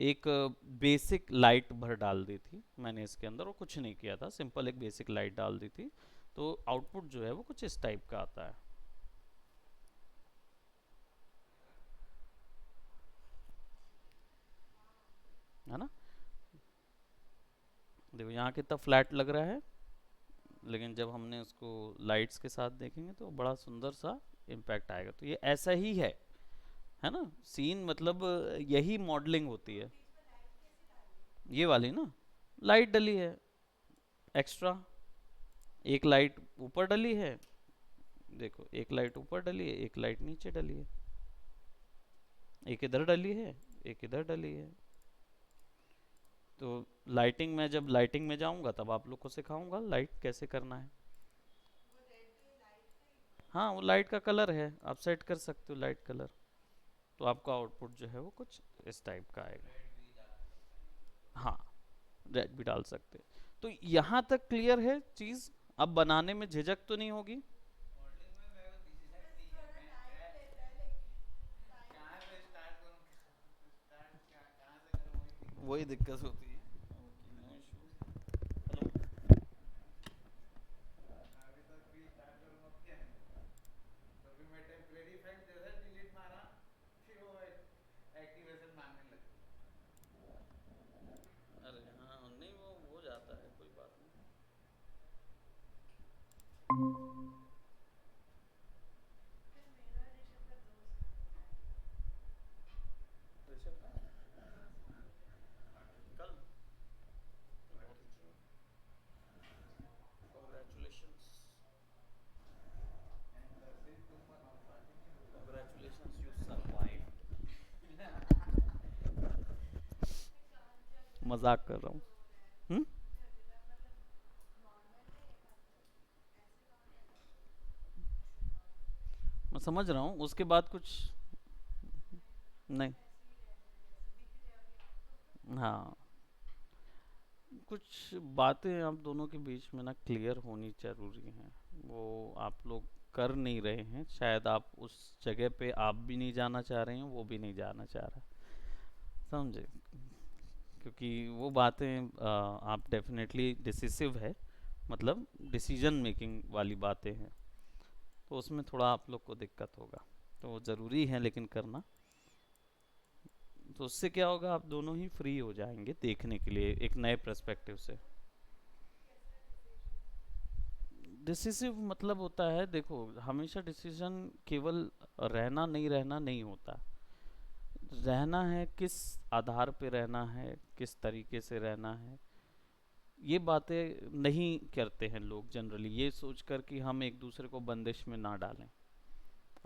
एक basic light भर डाल दी थी मैंने इसके अंदर, और कुछ नहीं किया था, सिंपल एक बेसिक लाइट डाल दी थी। तो आउटपुट जो है वो कुछ इस टाइप का आता है ना। देखो यहाँ कितना फ्लैट लग रहा है, लेकिन जब हमने उसको लाइट्स के साथ देखेंगे तो बड़ा सुंदर सा इम्पैक्ट आएगा। तो ये ऐसा ही है ना सीन, मतलब यही मॉडलिंग होती है। ये वाली ना लाइट डली है एक्स्ट्रा, एक लाइट ऊपर डली है, देखो एक लाइट ऊपर डली है, एक लाइट नीचे डली है, एक इधर डली है, एक इधर डली है। तो लाइटिंग में, जब लाइटिंग में जाऊंगा तब आप लोग को सिखाऊंगा लाइट कैसे करना है। हाँ वो लाइट का कलर है, आप सेट कर सकते हो लाइट कलर। तो आपका आउटपुट जो है वो कुछ इस टाइप का आएगा। हाँ रेड भी डाल सकते हैं। तो यहाँ तक क्लियर है चीज़, अब बनाने में झिझक तो नहीं होगी। वही दिक्कत होती है। अरे हाँ नहीं वो हो जाता है, कोई बात नहीं। ऋषभ का कल, कॉन्ग्रेचुलेशंस, कॉन्ग्रेचुलेशंस यू सरवाइव्ड। मजाक कर रहा हूँ। हम्म। मैं समझ रहा हूँ, उसके बाद कुछ नहीं। हाँ कुछ बातें आप दोनों के बीच में ना क्लियर होनी जरूरी हैं। वो आप लोग कर नहीं रहे हैं, शायद आप उस जगह पे आप भी नहीं जाना चाह रहे हैं, वो भी नहीं जाना चाह रहा, समझे। क्योंकि वो बातें आप डेफिनेटली डिसिसिव है, मतलब डिसीजन मेकिंग वाली बातें हैं, तो उसमें थोड़ा आप लोग को दिक्कत होगा। तो वो ज़रूरी है लेकिन करना। तो उससे क्या होगा, आप दोनों ही फ्री हो जाएंगे देखने के लिए एक नए पर्सपेक्टिव से। डिसिसिव मतलब होता है, देखो हमेशा डिसीजन केवल रहना नहीं रहना नहीं होता। रहना है किस आधार पे रहना है, किस तरीके से रहना है, ये बातें नहीं करते हैं लोग जनरली, ये सोचकर कि हम एक दूसरे को बंदिश में ना डालें।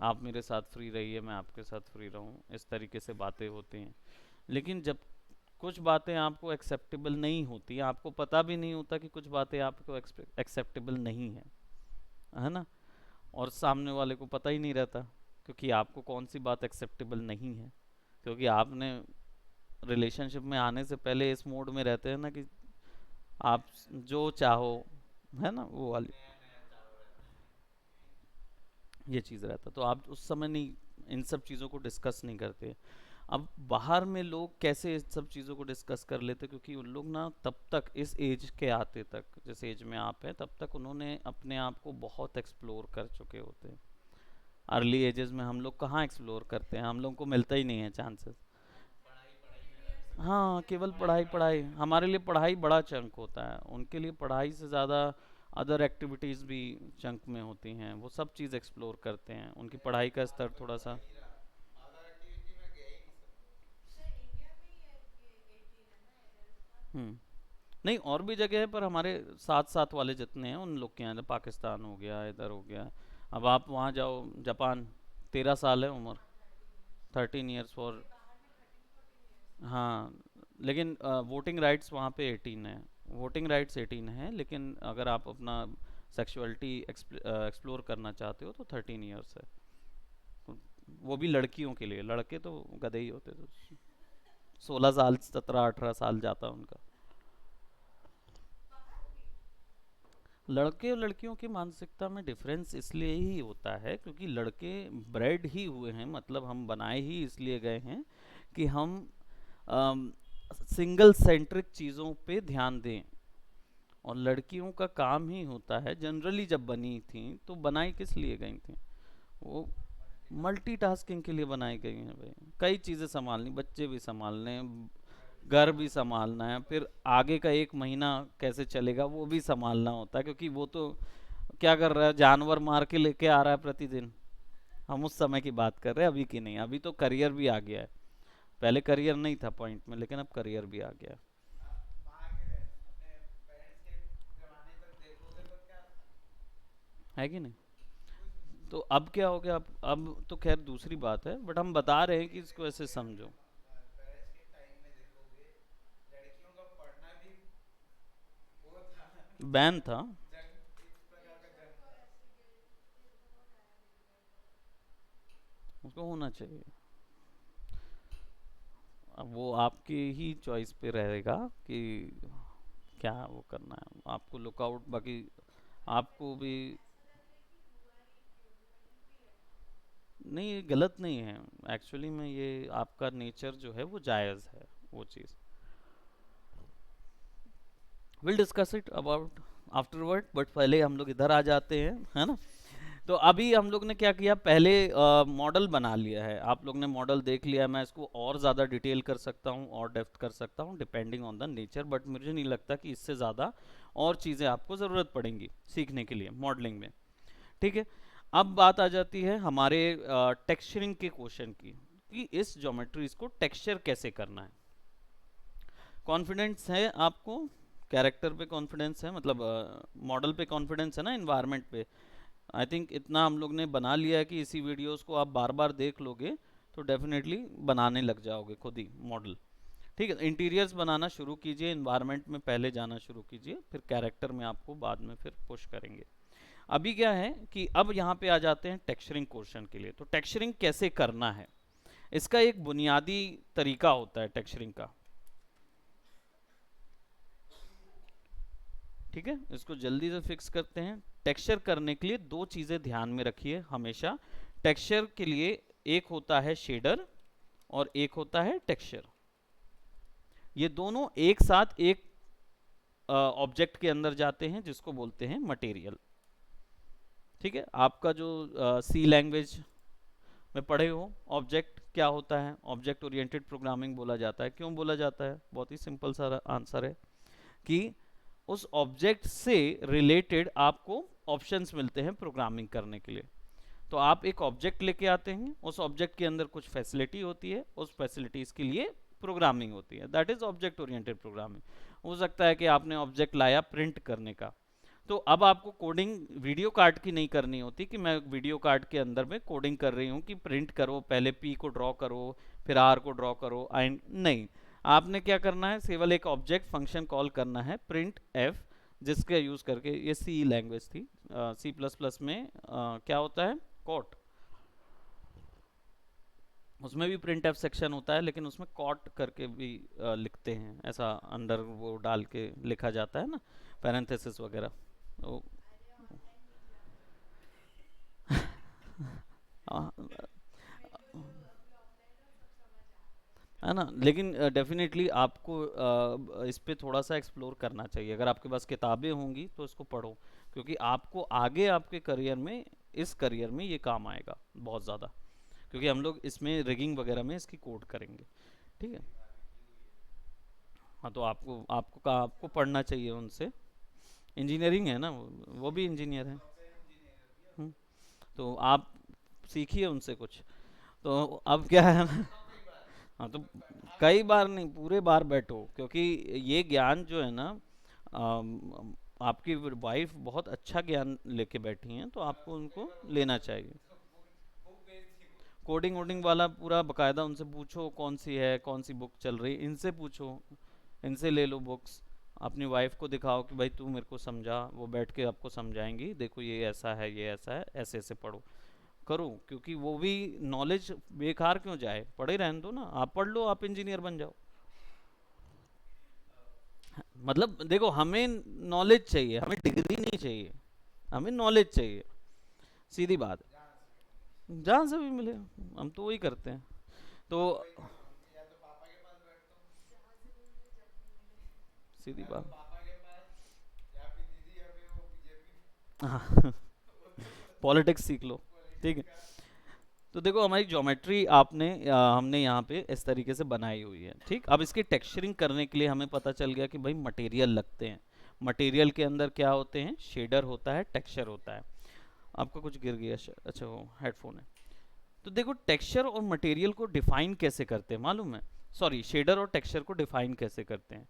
आप मेरे साथ फ्री रहिए, मैं आपके साथ फ्री रहूं, इस तरीके से बातें होती हैं। लेकिन जब कुछ बातें आपको एक्सेप्टेबल नहीं होती, आपको पता भी नहीं होता कि कुछ बातें आपको एक्सेप्टेबल नहीं है ना, और सामने वाले को पता ही नहीं रहता, क्योंकि आपको कौन सी बात एक्सेप्टेबल नहीं है, क्योंकि आपने रिलेशनशिप में आने से पहले इस मोड में रहते हैं ना कि आप जो चाहो, है ना वो वाली ये चीज़ रहता, तो आप उस समय नहीं इन सब चीज़ों को डिस्कस नहीं करते। अब बाहर में लोग कैसे इस सब चीज़ों को डिस्कस कर लेते, क्योंकि उन लोग ना तब तक इस एज के आते तक, जिस एज में आप हैं तब तक उन्होंने अपने आप को बहुत एक्सप्लोर कर चुके होते हैं। अर्ली एजेस में हम लोग कहाँ एक्सप्लोर करते हैं, हम लोग को मिलता ही नहीं है चांसेस। हाँ केवल पढ़ाई पढ़ाई, हमारे लिए पढ़ाई बड़ा चंक होता है, उनके लिए पढ़ाई से ज़्यादा अदर एक्टिविटीज़ भी चंक में होती हैं, वो सब चीज़ एक्सप्लोर करते हैं, उनकी पढ़ाई का स्तर थोड़ा सा। हम्म। नहीं और भी जगह है, पर हमारे साथ साथ वाले जितने हैं उन लोग के यहाँ, पाकिस्तान हो गया, इधर हो गया। अब आप वहाँ जाओ, जापान, 13 साल है उम्र, 13 ईयर्स फॉर। हाँ लेकिन वोटिंग राइट्स वहाँ पे 18 है, वोटिंग राइट्स 18 है, लेकिन अगर आप अपना सेक्सुअलिटी एक्सप्लोर करना चाहते हो तो 13 ईयर्स है। तो वो भी लड़कियों के लिए, लड़के तो गधे ही होते, तो 16 साल 17 18 साल जाता उनका। लड़के और लड़कियों की मानसिकता में डिफरेंस इसलिए ही होता है क्योंकि लड़के ब्रेड ही हुए हैं, मतलब हम बनाए ही इसलिए गए हैं कि हम सिंगल सेंट्रिक चीज़ों पे ध्यान दें। और लड़कियों का काम ही होता है, जनरली जब बनी थी तो बनाई किस लिए गई थी? वो मल्टीटास्किंग के लिए बनाई गई हैं भाई। कई चीज़ें संभालनी, बच्चे भी संभालने, घर भी संभालना है, फिर आगे का एक महीना कैसे चलेगा वो भी संभालना होता है, क्योंकि वो तो क्या कर रहा है, जानवर मार के लेके आ रहा है प्रतिदिन। हम उस समय की बात कर रहे हैं, अभी की नहीं। अभी तो करियर भी आ गया है। पहले करियर नहीं था पॉइंट में, लेकिन अब करियर भी आ गया है कि नहीं? तो अब क्या हो गया? अब तो खैर दूसरी बात है, बट हम बता रहे हैं कि इसको ऐसे समझो। बैन था। उसको होना चाहिए। अब वो आपकी ही चॉइस पे रहेगा कि क्या वो करना है आपको, लुकआउट। बाकी आपको भी नहीं, ये गलत नहीं है एक्चुअली में, ये आपका नेचर जो है वो जायज़ है, वो चीज़। Will discuss it about afterward, but पहले हम लोग इधर आ जाते हैं, है ना? तो अभी हम लोग ने क्या किया, पहले मॉडल बना लिया है। आप लोग ने मॉडल देख लिया है। मैं इसको और ज़्यादा डिटेल कर सकता हूँ और डेप्थ कर सकता हूँ depending on the nature, but मुझे नहीं लगता कि इससे ज़्यादा और चीज़ें आपको ज़रूरत पड़ेंगी सीखने के लिए मॉडलिंग में। ठीक है। अब बात आ जाती है हमारे टेक्सचरिंग के क्वेश्चन की, कि इस ज्योमेट्रीज को टेक्सचर कैसे करना है। कॉन्फिडेंस है आपको? कैरेक्टर पे कॉन्फिडेंस है, मतलब मॉडल पे कॉन्फिडेंस है ना, इन्वायरमेंट पे? आई थिंक इतना हम लोग ने बना लिया है कि इसी वीडियोस को आप बार बार देख लोगे तो डेफिनेटली बनाने लग जाओगे खुद ही मॉडल। ठीक है, इंटीरियर्स बनाना शुरू कीजिए, इन्वायरमेंट में पहले जाना शुरू कीजिए, फिर कैरेक्टर में आपको बाद में फिर पुश करेंगे। अभी क्या है कि अब यहाँ पे आ जाते हैं टेक्सचरिंग क्वेश्चन के लिए। तो टेक्सचरिंग कैसे करना है, इसका एक बुनियादी तरीका होता है टेक्सचरिंग का। ठीक है, इसको जल्दी से फिक्स करते हैं। टेक्सचर करने के लिए दो चीज़ें ध्यान में रखिए हमेशा। टेक्सचर के लिए एक होता है शेडर और एक होता है टेक्सचर। ये दोनों एक साथ एक ऑब्जेक्ट के अंदर जाते हैं जिसको बोलते हैं मटेरियल। ठीक है, आपका जो सी लैंग्वेज में पढ़े हो, ऑब्जेक्ट क्या होता है? ऑब्जेक्ट ओरिएंटेड प्रोग्रामिंग बोला जाता है। क्यों बोला जाता है? बहुत ही सिंपल सा आंसर है कि उस ऑब्जेक्ट से रिलेटेड आपको ऑप्शंस मिलते हैं प्रोग्रामिंग करने के लिए। तो आप एक ऑब्जेक्ट लेके आते हैं, उस ऑब्जेक्ट के अंदर कुछ फैसिलिटी होती है, उस फैसिलिटीज के लिए प्रोग्रामिंग होती है, that is object oriented programming. हो सकता है कि आपने ऑब्जेक्ट लाया प्रिंट करने का, तो अब आपको कोडिंग वीडियो कार्ड की नहीं करनी होती कि मैं वीडियो कार्ड के अंदर में कोडिंग कर रही हूँ कि प्रिंट करो, पहले पी को ड्रॉ करो, फिर आर को ड्रॉ करो, आई नहीं। आपने क्या करना है, केवल एक ऑब्जेक्ट फंक्शन कॉल करना है, प्रिंट एफ, जिसका यूज़ करके, ये सी लैंग्वेज थी, सी प्लस प्लस में क्या होता है, कॉट। उसमें भी प्रिंट एफ सेक्शन होता है, लेकिन उसमें कॉट करके भी लिखते हैं, ऐसा अंडर वो डाल के लिखा जाता है ना, पैरेंथेसिस वगैरह। तो हाँ, है ना, लेकिन डेफिनेटली आपको इस पे थोड़ा सा एक्सप्लोर करना चाहिए। अगर आपके पास किताबें होंगी तो इसको पढ़ो, क्योंकि आपको आगे आपके करियर में, इस करियर में ये काम आएगा बहुत ज़्यादा, क्योंकि हम लोग इसमें रिगिंग वगैरह में इसकी कोड करेंगे। ठीक है। हाँ, तो आपको पढ़ना चाहिए उनसे। इंजीनियरिंग है ना, वो भी इंजीनियर है। हम्म, तो आप सीखिए उनसे कुछ। तो अब क्या है ना, हाँ, तो कई बार नहीं, पूरे बार बैठो, क्योंकि ये ज्ञान जो है ना, आपकी वाइफ बहुत अच्छा ज्ञान लेके बैठी हैं, तो आपको उनको लेना चाहिए। कोडिंग वोडिंग वाला पूरा बकायदा उनसे पूछो, कौन सी है, कौन सी बुक चल रही, इनसे पूछो, इनसे ले लो बुक्स। अपनी वाइफ को दिखाओ कि भाई तू मेरे को समझा, वो बैठ के आपको समझाएंगी, देखो ये ऐसा है, ये ऐसा है, ऐसे ऐसे पढ़ो, करो। क्योंकि वो भी नॉलेज बेकार क्यों जाए, पढ़े रहने दो ना, आप पढ़ लो, आप इंजीनियर बन जाओ। मतलब देखो, हमें नॉलेज चाहिए, हमें डिग्री नहीं चाहिए, हमें नॉलेज चाहिए, सीधी बात है। जहाँ से भी मिले, हम तो वही करते हैं। तो सीधी बात। हाँ पॉलिटिक्स सीख लो। ठीक है, तो देखो हमारी ज्योमेट्री हमने यहाँ पे इस तरीके से बनाई हुई है। ठीक, अब इसकी टेक्सचरिंग करने के लिए हमें पता चल गया कि भाई मटेरियल लगते हैं। मटेरियल के अंदर क्या होते हैं, शेडर होता है, टेक्सचर होता है। आपका कुछ गिर गया अच्छा वो हेडफोन है। तो देखो टेक्सचर और मटेरियल को डिफाइन कैसे करते हैं मालूम है, सॉरी शेडर और टेक्सचर को डिफाइन कैसे करते हैं।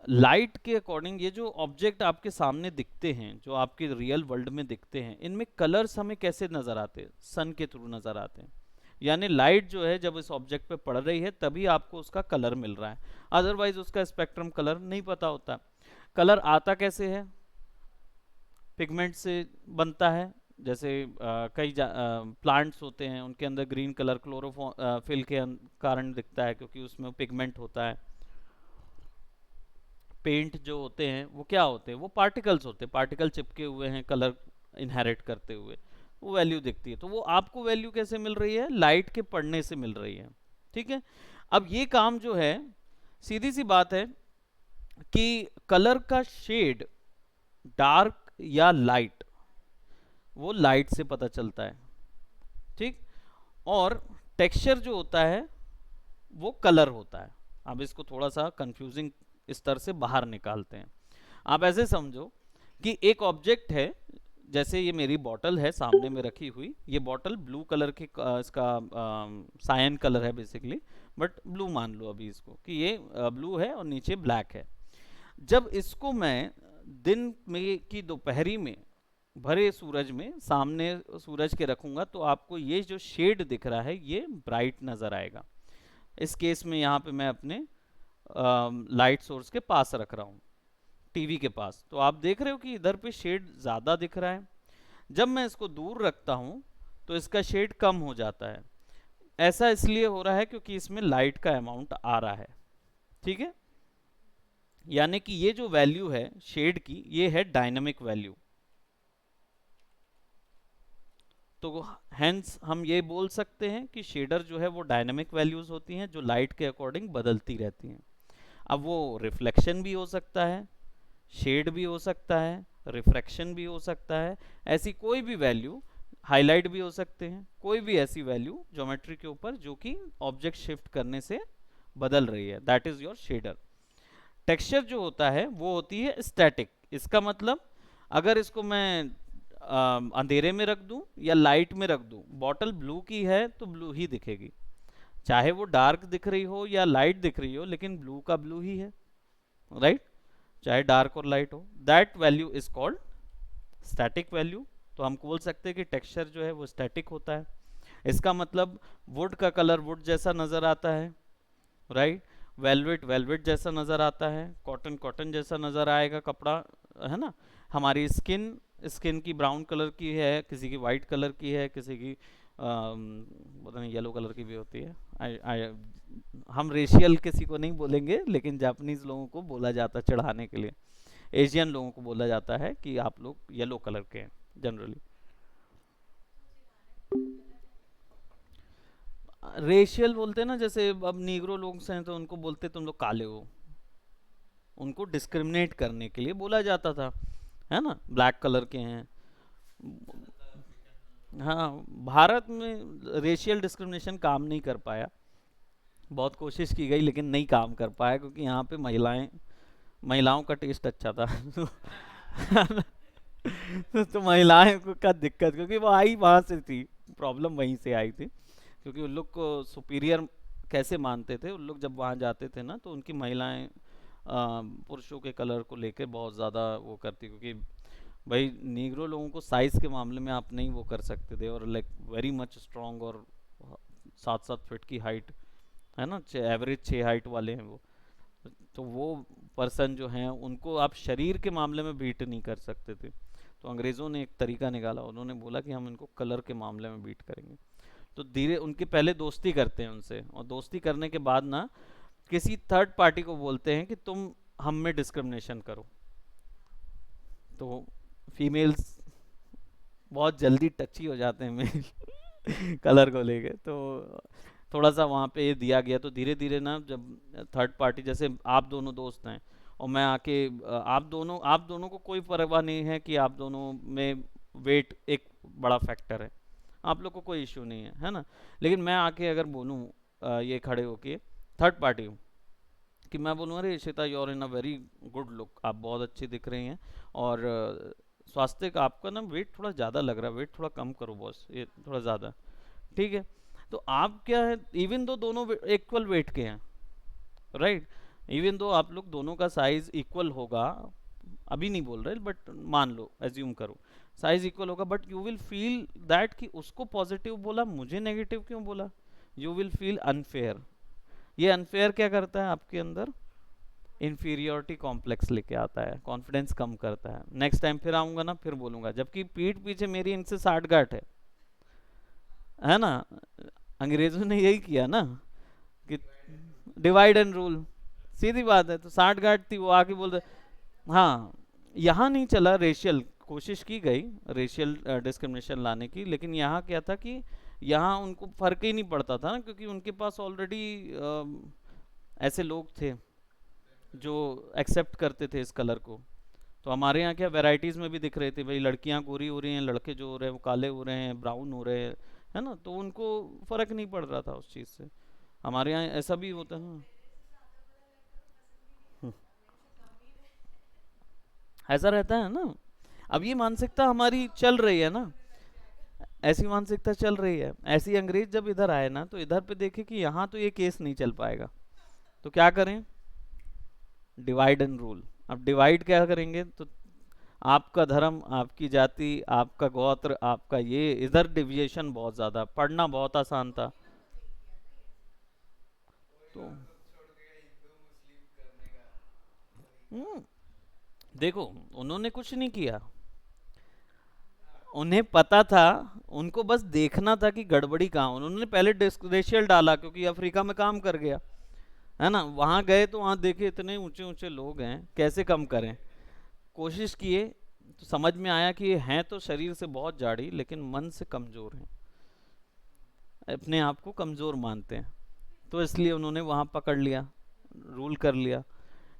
लाइट के अकॉर्डिंग ये जो ऑब्जेक्ट आपके सामने दिखते हैं, जो आपके रियल वर्ल्ड में दिखते हैं, इनमें कलर्स हमें कैसे नजर आते हैं, सन के थ्रू नजर आते हैं। यानी लाइट जो है जब इस ऑब्जेक्ट पे पड़ रही है तभी आपको उसका कलर मिल रहा है, अदरवाइज उसका स्पेक्ट्रम कलर नहीं पता होता। कलर आता कैसे है, पिगमेंट से बनता है। जैसे कई प्लांट्स होते हैं उनके अंदर ग्रीन कलर क्लोरोफिल के कारण दिखता है, क्योंकि उसमें पिगमेंट होता है। पेंट जो होते हैं वो क्या होते हैं, वो पार्टिकल्स होते हैं, पार्टिकल चिपके हुए हैं कलर इनहेरिट करते हुए, वो वैल्यू दिखती है। तो वो आपको वैल्यू कैसे मिल रही है, लाइट के पड़ने से मिल रही है। ठीक है, अब ये काम जो है, सीधी सी बात है कि कलर का शेड डार्क या लाइट, वो लाइट से पता चलता है। ठीक, और टेक्सचर जो होता है वो कलर होता है। अब इसको थोड़ा सा कंफ्यूजिंग स्तर से बाहर निकालते हैं। आप ऐसे समझो कि एक ऑब्जेक्ट है, जैसे ये मेरी बॉटल है सामने में रखी हुई, ये बॉटल ब्लू कलर की इसका सायन कलर है बेसिकली, बट ब्लू मान लो अभी इसको कि ये ब्लू है और नीचे ब्लैक है। जब इसको मैं दिन में की दोपहरी में भरे सूरज में सामने सूरज के रखूंगा तो आपको ये जो शेड दिख रहा है ये ब्राइट नजर आएगा। इस केस में यहाँ पे मैं अपने लाइट सोर्स के पास रख रहा हूँ, टीवी के पास, तो आप देख रहे हो कि इधर पे शेड ज़्यादा दिख रहा है। जब मैं इसको दूर रखता हूँ तो इसका शेड कम हो जाता है। ऐसा इसलिए हो रहा है क्योंकि इसमें लाइट का अमाउंट आ रहा है। ठीक है, यानी कि ये जो वैल्यू है शेड की, ये है डायनामिक वैल्यू। तो हेंस हम ये बोल सकते हैं कि शेडर जो है वो डायनामिक वैल्यूज होती हैं जो लाइट के अकॉर्डिंग बदलती रहती हैं। अब वो रिफ्लेक्शन भी हो सकता है, शेड भी हो सकता है, रिफ्रैक्शन भी हो सकता है, ऐसी कोई भी वैल्यू, हाईलाइट भी हो सकते हैं, कोई भी ऐसी वैल्यू ज्योमेट्री के ऊपर जो कि ऑब्जेक्ट शिफ्ट करने से बदल रही है, that is your shader. Texture जो होता है वो होती है स्टैटिक। इसका मतलब अगर इसको मैं अंधेरे में रख दूं या लाइट में रख दूं, बॉटल ब्लू की है तो ब्लू ही दिखेगी, चाहे वो डार्क दिख रही हो या लाइट दिख रही हो, लेकिन ब्लू का ब्लू ही है, राइट, चाहे डार्क और लाइट हो। That value is called static value. तो हम बोल सकते हैं कि टेक्सचर जो है वो स्टैटिक होता है। इसका मतलब वुड का कलर वुड जैसा नजर आता है, राइट, वेलवेट वेलवेट जैसा नजर आता है, कॉटन कॉटन जैसा नजर आएगा कपड़ा, है ना। हमारी स्किन स्किन की ब्राउन कलर की है, किसी की वाइट कलर की है, किसी की पता नहीं येलो कलर की भी होती है। हम रेशियल किसी को नहीं बोलेंगे, लेकिन जापानीज लोगों को बोला जाता है चढ़ाने के लिए, एशियन लोगों को बोला जाता है कि आप लोग येलो कलर के हैं जनरली। रेशियल बोलते हैं ना, जैसे अब नीग्रो लोग से हैं तो उनको बोलते तुम लोग काले हो, उनको डिस्क्रिमिनेट करने के लिए बोला जाता था, है ना, ब्लैक कलर के हैं। हाँ, भारत में रेशियल डिस्क्रिमिनेशन काम नहीं कर पाया, बहुत कोशिश की गई लेकिन नहीं काम कर पाया, क्योंकि यहाँ पे महिलाओं का टेस्ट अच्छा था तो महिलाएं को का दिक्कत, क्योंकि वो आई वहाँ से थी, प्रॉब्लम वहीं से आई थी, क्योंकि उन लोग को सुपीरियर कैसे मानते थे, उन लोग जब वहाँ जाते थे ना तो उनकी महिलाएं पुरुषों के कलर को लेकर बहुत ज़्यादा वो करती, क्योंकि भाई नीग्रो लोगों को साइज़ के मामले में आप नहीं वो कर सकते थे, और लाइक वेरी मच स्ट्रॉन्ग, और 7-7 फीट की हाइट, है ना, एवरेज 6 हाइट वाले हैं वो। तो वो पर्सन जो हैं उनको आप शरीर के मामले में बीट नहीं कर सकते थे। तो अंग्रेज़ों ने एक तरीका निकाला, उन्होंने बोला कि हम इनको कलर के मामले में बीट करेंगे। तो धीरे उनके पहले दोस्ती करते हैं उनसे, और दोस्ती करने के बाद ना किसी थर्ड पार्टी को बोलते हैं कि तुम हम में डिस्क्रिमिनेशन करो। तो फीमेल्स बहुत जल्दी टची हो जाते हैं मेल कलर को लेके, तो थोड़ा सा वहाँ पे ये दिया गया। तो धीरे धीरे ना जब थर्ड पार्टी, जैसे आप दोनों दोस्त हैं और मैं आके आप दोनों को कोई परवाह नहीं है कि आप दोनों में वेट एक बड़ा फैक्टर है, आप लोग को कोई इश्यू नहीं है ना। लेकिन मैं आके अगर बोलूँ ये खड़े होके, थर्ड पार्टी हूँ, कि मैं बोलूँ अरे Ishita you are in a very good look, आप बहुत अच्छी दिख रही हैं, और स्वास्थ्य का आपका ना वेट थोड़ा ज़्यादा लग रहा है, वेट थोड़ा कम करो बॉस, ये थोड़ा ज़्यादा, ठीक है। तो आप क्या है, इवन दो दोनों इक्वल वेट के हैं, राइट, इवन दो आप लोग दोनों का साइज इक्वल होगा, अभी नहीं बोल रहे बट मान लो एज्यूम करो साइज इक्वल होगा, but you will feel that कि उसको पॉजिटिव बोला मुझे नेगेटिव क्यों बोला, यू विल फील अनफेयर। ये अनफेयर क्या करता है आपके अंदर, इन्फीरियोरिटी कॉम्प्लेक्स लेके आता है, कॉन्फिडेंस कम करता है, नेक्स्ट टाइम फिर आऊंगा ना फिर बोलूंगा, जबकि पीठ पीछे मेरी इनसे साठ गांठ है ना। अंग्रेजों ने यही किया ना, कि डिवाइड एंड रूल, सीधी बात है। तो साठ गांठ थी, वो आके बोल रहे, हाँ, यहाँ नहीं चला रेशियल, कोशिश की गई रेशियल डिस्क्रिमिनेशन लाने की, लेकिन यहाँ क्या था कि यहाँ उनको फर्क ही नहीं पड़ता था ना, क्योंकि उनके पास ऑलरेडी ऐसे लोग थे जो एक्सेप्ट करते थे इस कलर को। तो हमारे यहाँ क्या वैरायटीज़ में भी दिख रहे थे भाई, लड़कियाँ गोरी हो रही हैं, लड़के जो हो रहे हैं वो काले हो रहे हैं, ब्राउन हो रहे हैं, है ना, तो उनको फ़र्क नहीं पड़ रहा था उस चीज़ से। हमारे यहाँ ऐसा भी होता है ना। हम्म, ऐसा रहता है ना। अब ये मानसिकता हमारी चल रही है ना, ऐसी मानसिकता चल रही है। ऐसी अंग्रेज जब इधर आए ना, तो इधर पे देखे कि यहाँ तो ये केस नहीं चल पाएगा, तो क्या करें, डिवाइड एंड रूल। अब डिवाइड क्या करेंगे, तो आपका धर्म, आपकी जाति, आपका गोत्र, आपका ये, इधर डिविएशन बहुत ज़्यादा, पढ़ना बहुत आसान था। तो हम्म, देखो, उन्होंने कुछ नहीं किया, उन्हें पता था, उनको बस देखना था कि गड़बड़ी कहाँ। उन्होंने पहले रेशियल डाला, क्योंकि अफ्रीका में काम कर गया, है ना, वहाँ गए तो वहाँ देखे इतने ऊंचे ऊंचे लोग हैं, कैसे कम करें, कोशिश किए, तो समझ में आया कि ये हैं तो शरीर से बहुत जाड़ी, लेकिन मन से कमज़ोर हैं, अपने आप को कमज़ोर मानते हैं। तो इसलिए उन्होंने वहाँ पकड़ लिया, रूल कर लिया।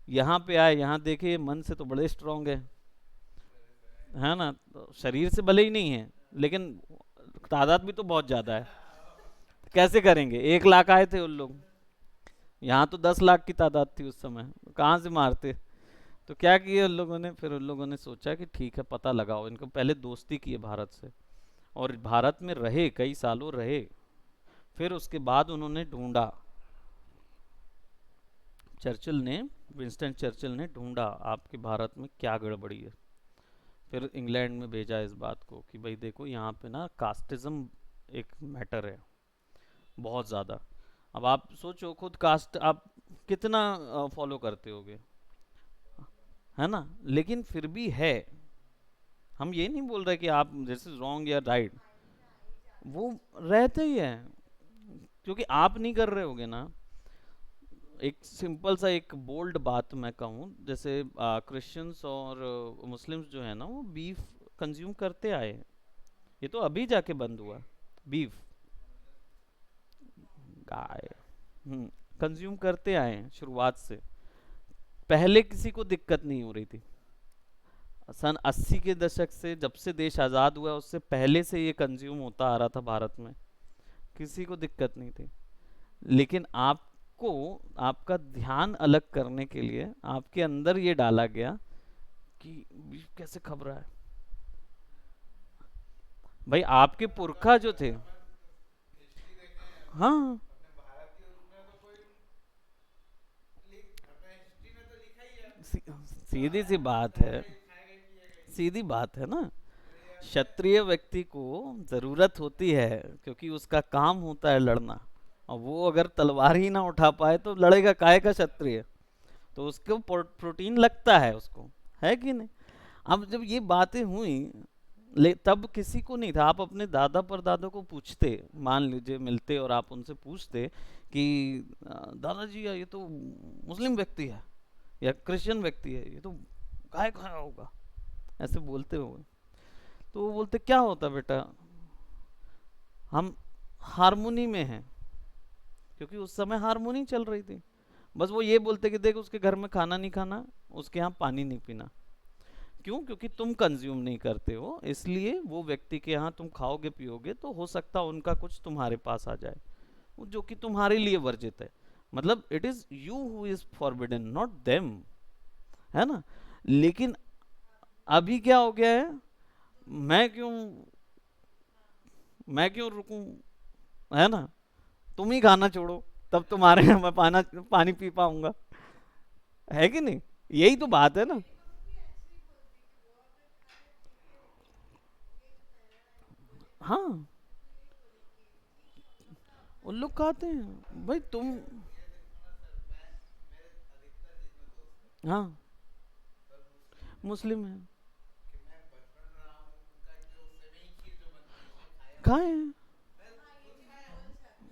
यहाँ पे आए, यहाँ देखे मन से तो बड़े स्ट्रांग है ना, तो शरीर से भले ही नहीं है, लेकिन तादाद भी तो बहुत ज़्यादा है, कैसे करेंगे, 1 लाख आए थे उन लोग, यहाँ तो 10 लाख की तादाद थी उस समय, कहाँ से मारते। तो क्या किए उन लोगों ने, फिर उन लोगों ने सोचा कि ठीक है पता लगाओ इनको, पहले दोस्ती की है भारत से, और भारत में रहे, कई सालों रहे, फिर उसके बाद उन्होंने ढूंढा, चर्चिल ने, विंस्टन चर्चिल ने ढूंढा आपके भारत में क्या गड़बड़ी है। फिर इंग्लैंड में भेजा इस बात को कि भाई देखो यहाँ पे ना कास्टिज्म एक मैटर है बहुत ज़्यादा। अब आप सोचो खुद, कास्ट आप कितना फॉलो करते होगे, है ना, लेकिन फिर भी है। हम ये नहीं बोल रहे कि आप दिस इज रॉन्ग या राइट, वो रहते ही है, क्योंकि आप नहीं कर रहे होगे ना। एक सिंपल सा एक बोल्ड बात मैं कहूँ, जैसे क्रिश्चियंस और मुस्लिम्स जो है ना, वो बीफ कंज्यूम करते आए, ये तो अभी जाके बंद हुआ, बीफ, गाय, कंज्यूम करते आए हैं शुरुआत से, पहले किसी को दिक्कत नहीं हो रही थी। सन 80 के दशक से, जब से देश आज़ाद हुआ उससे पहले से ये कंज्यूम होता आ रहा था भारत में, किसी को दिक्कत नहीं थी। लेकिन आपको, आपका ध्यान अलग करने के लिए आपके अंदर ये डाला गया कि बीफ कैसे खब रहा है। भाई आपके पुरखा जो थे, हाँ, सी, सीधी सी बात है, सीधी बात है ना, क्षत्रिय व्यक्ति को जरूरत होती है, क्योंकि उसका काम होता है लड़ना, और वो अगर तलवार ही ना उठा पाए तो लड़ेगा काहे का क्षत्रिय, तो उसको प्रोटीन लगता है उसको, है कि नहीं। अब जब ये बातें हुई, तब किसी को नहीं था, आप अपने दादा परदादा को पूछते, मान लीजिए मिलते और आप उनसे पूछते कि दादाजी ये तो मुस्लिम व्यक्ति है या क्रिश्चियन व्यक्ति है, ये तो काय खाया होगा, ऐसे बोलते हुए, तो वो बोलते क्या होता बेटा, हम हारमोनी में हैं, क्योंकि उस समय हारमोनी चल रही थी, बस वो ये बोलते कि देख उसके घर में खाना नहीं खाना, उसके यहाँ पानी नहीं पीना। क्यों? क्योंकि तुम कंज्यूम नहीं करते हो, इसलिए वो व्यक्ति के यहाँ तुम खाओगे पियोगे तो हो सकता है उनका कुछ तुम्हारे पास आ जाए, जो कि तुम्हारे लिए वर्जित है। मतलब it is you who is forbidden, not them, है ना। लेकिन अभी क्या हो गया है, मैं क्यों मैं क्यों रुकूं, है ना। तुम ही खाना छोड़ो, तब तुम्हारे यहाँ मैं पानी पी पाऊंगा, है कि नहीं। यही तो बात है ना। हाँ, उन लोग खाते हैं भाई, तुम। हाँ, मुस्लिम है, खाए हैं।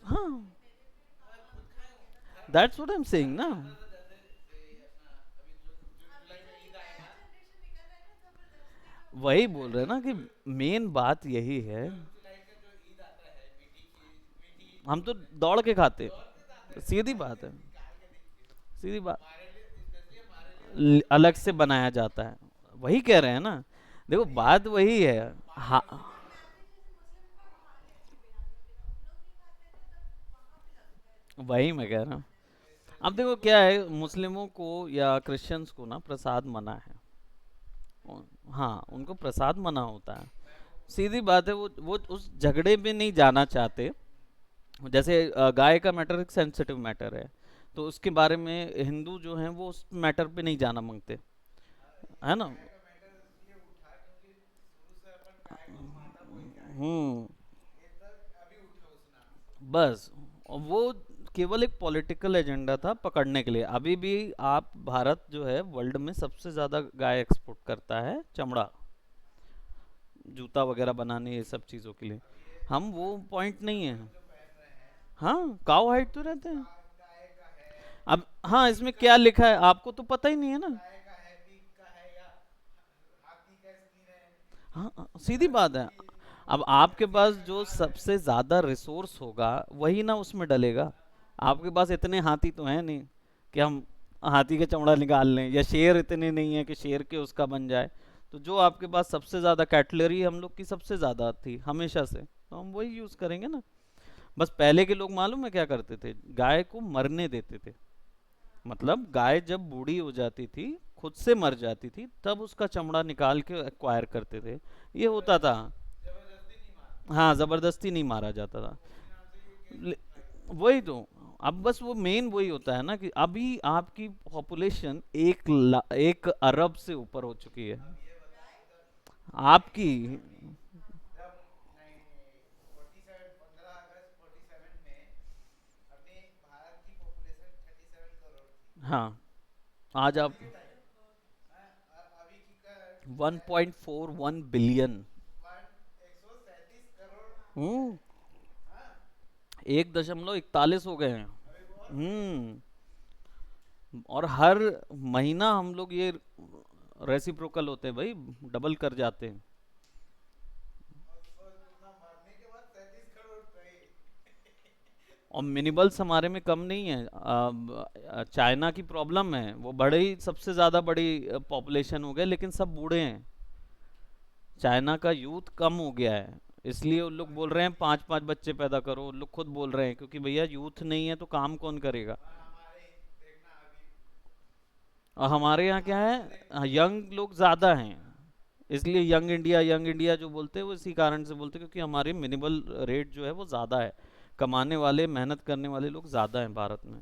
हाँ, that's what I am saying ना। वही बोल रहे हैं ना कि मेन बात यही है। हम तो दौड़ के खाते, सीधी बात है, सीधी बात। अलग से बनाया जाता है, वही कह रहे हैं ना। देखो बात वही है। हाँ, वही मैं कह रहा हूँ। अब देखो क्या है, मुस्लिमों को या क्रिश्चियंस को ना प्रसाद मना है। हाँ, उनको प्रसाद मना होता है। सीधी बात है, वो उस झगड़े में नहीं जाना चाहते। जैसे गाय का मैटर एक सेंसिटिव मैटर है, तो उसके बारे में हिंदू जो हैं वो उस मैटर पे नहीं जाना मांगते, है ना। हम्म, बस। और वो केवल एक पॉलिटिकल एजेंडा था पकड़ने के लिए। अभी भी आप, भारत जो है वर्ल्ड में सबसे ज्यादा गाय एक्सपोर्ट करता है, चमड़ा, जूता वगैरह बनाने, ये सब चीजों के लिए। हम वो पॉइंट नहीं है। हाँ, काऊ हाइट तो रहते हैं। अब हाँ, इसमें क्या लिखा है आपको तो पता ही नहीं है ना। हाँ, सीधी बात है। अब आपके पास जो सबसे ज्यादा रिसोर्स होगा वही ना उसमें डलेगा। आपके पास इतने हाथी तो हैं नहीं कि हम हाथी का चमड़ा निकाल लें, या शेर इतने नहीं है कि शेर के उसका बन जाए। तो जो आपके पास सबसे ज्यादा कैटलरी हम लोग की सबसे ज्यादा थी हमेशा से, तो हम वही यूज करेंगे ना। बस पहले के लोग मालूम है क्या करते थे, गाय को मरने देते थे। मतलब गाय जब बूढ़ी हो जाती थी, खुद से मर जाती थी, तब उसका चमड़ा निकाल के एक्वायर करते थे। ये होता था। हाँ, जबरदस्ती नहीं मारा जाता था। ले- वही तो। अब बस वो मेन वही होता है ना कि अभी आपकी पॉपुलेशन 1 अरब से ऊपर हो चुकी है आपकी। हाँ, आज आप 1.41 बिलियन। 1.41 हो गए हैं। हम्म। और हर महीना हम लोग ये रेसिप्रोकल होते हैं भाई, डबल कर जाते हैं। और मिनिमल्स हमारे में कम नहीं है। चाइना की प्रॉब्लम है, वो बड़े ही सबसे ज्यादा बड़ी पॉपुलेशन हो गए, लेकिन सब बूढ़े हैं। चाइना का यूथ कम हो गया है, इसलिए उन लोग बोल रहे हैं 5-5 बच्चे पैदा करो। उन लोग खुद बोल रहे हैं, क्योंकि भैया यूथ नहीं है तो काम कौन करेगा। और हमारे यहाँ क्या है, यंग लोग ज्यादा हैं, इसलिए यंग इंडिया जो बोलते हैं वो इसी कारण से बोलते हैं, क्योंकि हमारी मिनिमल रेट जो है वो ज़्यादा है। कमाने वाले, मेहनत करने वाले लोग ज़्यादा हैं भारत में।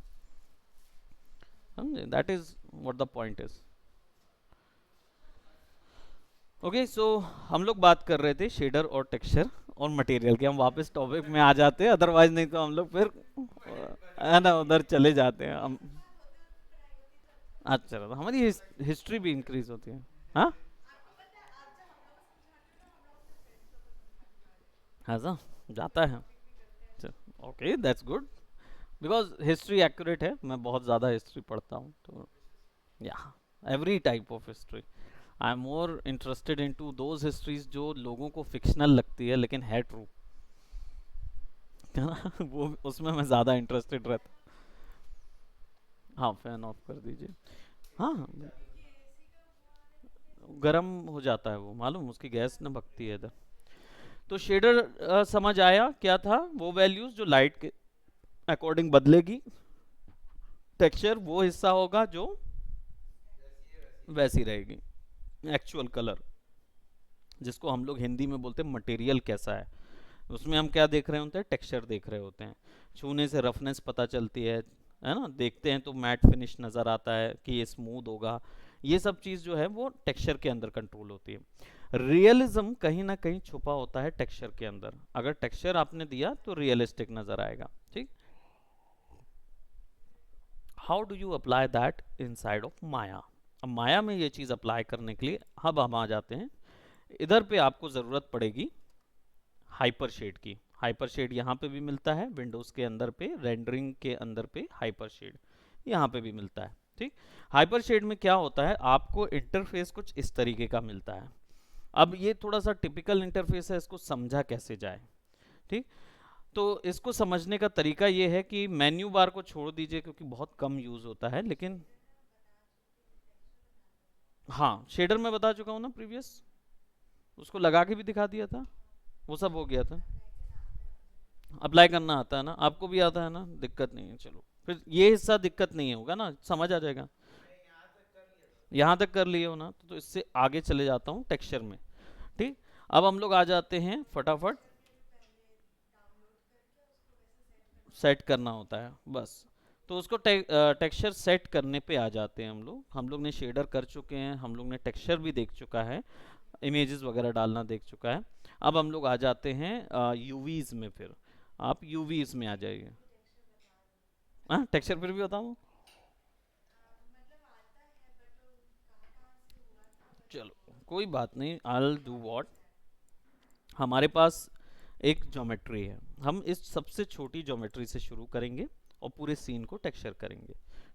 समझे, that is what the point is. Okay, so हम लोग बात कर रहे थे शेडर और टेक्सचर और मटेरियल की। हम वापस टॉपिक में आ जाते हैं, अदरवाइज नहीं तो हम लोग फिर है ना उधर चले जाते हैं हम। अच्छा, तो हमारी हिस्ट्री भी इंक्रीज होती है। हाँ, हाँ, जाता है। Okay, that's good. Because history accurate है, मैं बहुत ज़्यादा हिस्ट्री पढ़ता हूँ तो। Yeah, every type of history. I am more interested in to those histories जो लोगों को फिक्शनल लगती है लेकिन है ट्रू, है ना। वो उसमें मैं ज़्यादा इंटरेस्टेड रहता हाँ फैन ऑफ कर दीजिए। हाँ हाँ, गर्म हो जाता है वो, मालूम उसकी गैस न भगती है इधर। तो शेडर समझ आया क्या था, वो वैल्यूज जो लाइट के अकॉर्डिंग बदलेगी। टेक्सचर वो हिस्सा होगा जो वैसी रहेगी। एक्चुअल कलर, जिसको हम लोग हिंदी में बोलते हैं मटेरियल कैसा है, उसमें हम क्या देख रहे होते हैं, टेक्सचर देख रहे होते हैं। छूने से रफनेस पता चलती है ना, देखते हैं तो मैट फिनिश नज़र आता है कि ये स्मूथ होगा। ये सब चीज़ जो है वो टेक्सचर के अंदर कंट्रोल होती है। रियलिज्म कहीं ना कहीं छुपा होता है टेक्सचर के अंदर। अगर टेक्सचर आपने दिया तो रियलिस्टिक नज़र आएगा। ठीक, how do you apply that in side of maya. अब माया में ये चीज़ अप्लाई करने के लिए अब हम आ जाते हैं, इधर पे आपको ज़रूरत पड़ेगी हाइपर शेड की। हाइपर शेड यहाँ पे भी मिलता है विंडोज़ के अंदर पे, रेंडरिंग के अंदर पे हाइपर शेड यहाँ पे भी मिलता है। ठीक, हाइपर शेड में क्या होता है, आपको इंटरफेस कुछ इस तरीके का मिलता है। अब ये थोड़ा सा टिपिकल इंटरफेस है, इसको समझा कैसे जाए। ठीक, तो इसको समझने का तरीका ये है कि मेन्यू बार को छोड़ दीजिए क्योंकि बहुत कम यूज़ होता है, लेकिन हाँ शेडर मैं बता चुका हूँ ना प्रीवियस, उसको लगा के भी दिखा दिया था, वो सब हो गया था। अप्लाई करना आता है ना, आपको भी आता है ना, दिक्कत नहीं है। चलो फिर ये हिस्सा दिक्कत नहीं होगा ना, समझ आ जाएगा। यहाँ तक कर लिए हो ना, तो इससे आगे चले जाता हूँ टेक्सचर में। ठीक, अब हम लोग आ जाते हैं फटाफट, सेट करना होता है बस। तो उसको टेक्सचर सेट करने पे आ जाते हैं हम लोग। हम लोग ने शेडर कर चुके हैं, हम लोग ने टेक्सचर भी देख चुका है, इमेजेस वगैरह डालना देख चुका है। अब हम लोग आ जाते हैं यूवीज में। फिर आप यूवीज में आ जाइए। हाँ टेक्सचर फिर भी बताऊँ, चलो कोई बात नहीं, आई डू व्हाट। हमारे पास एक ज्योमेट्री है, हम इस सबसे छोटी ज्योमेट्री से शुरू करेंगे और पूरे सीन को टेक्सचर करेंगे।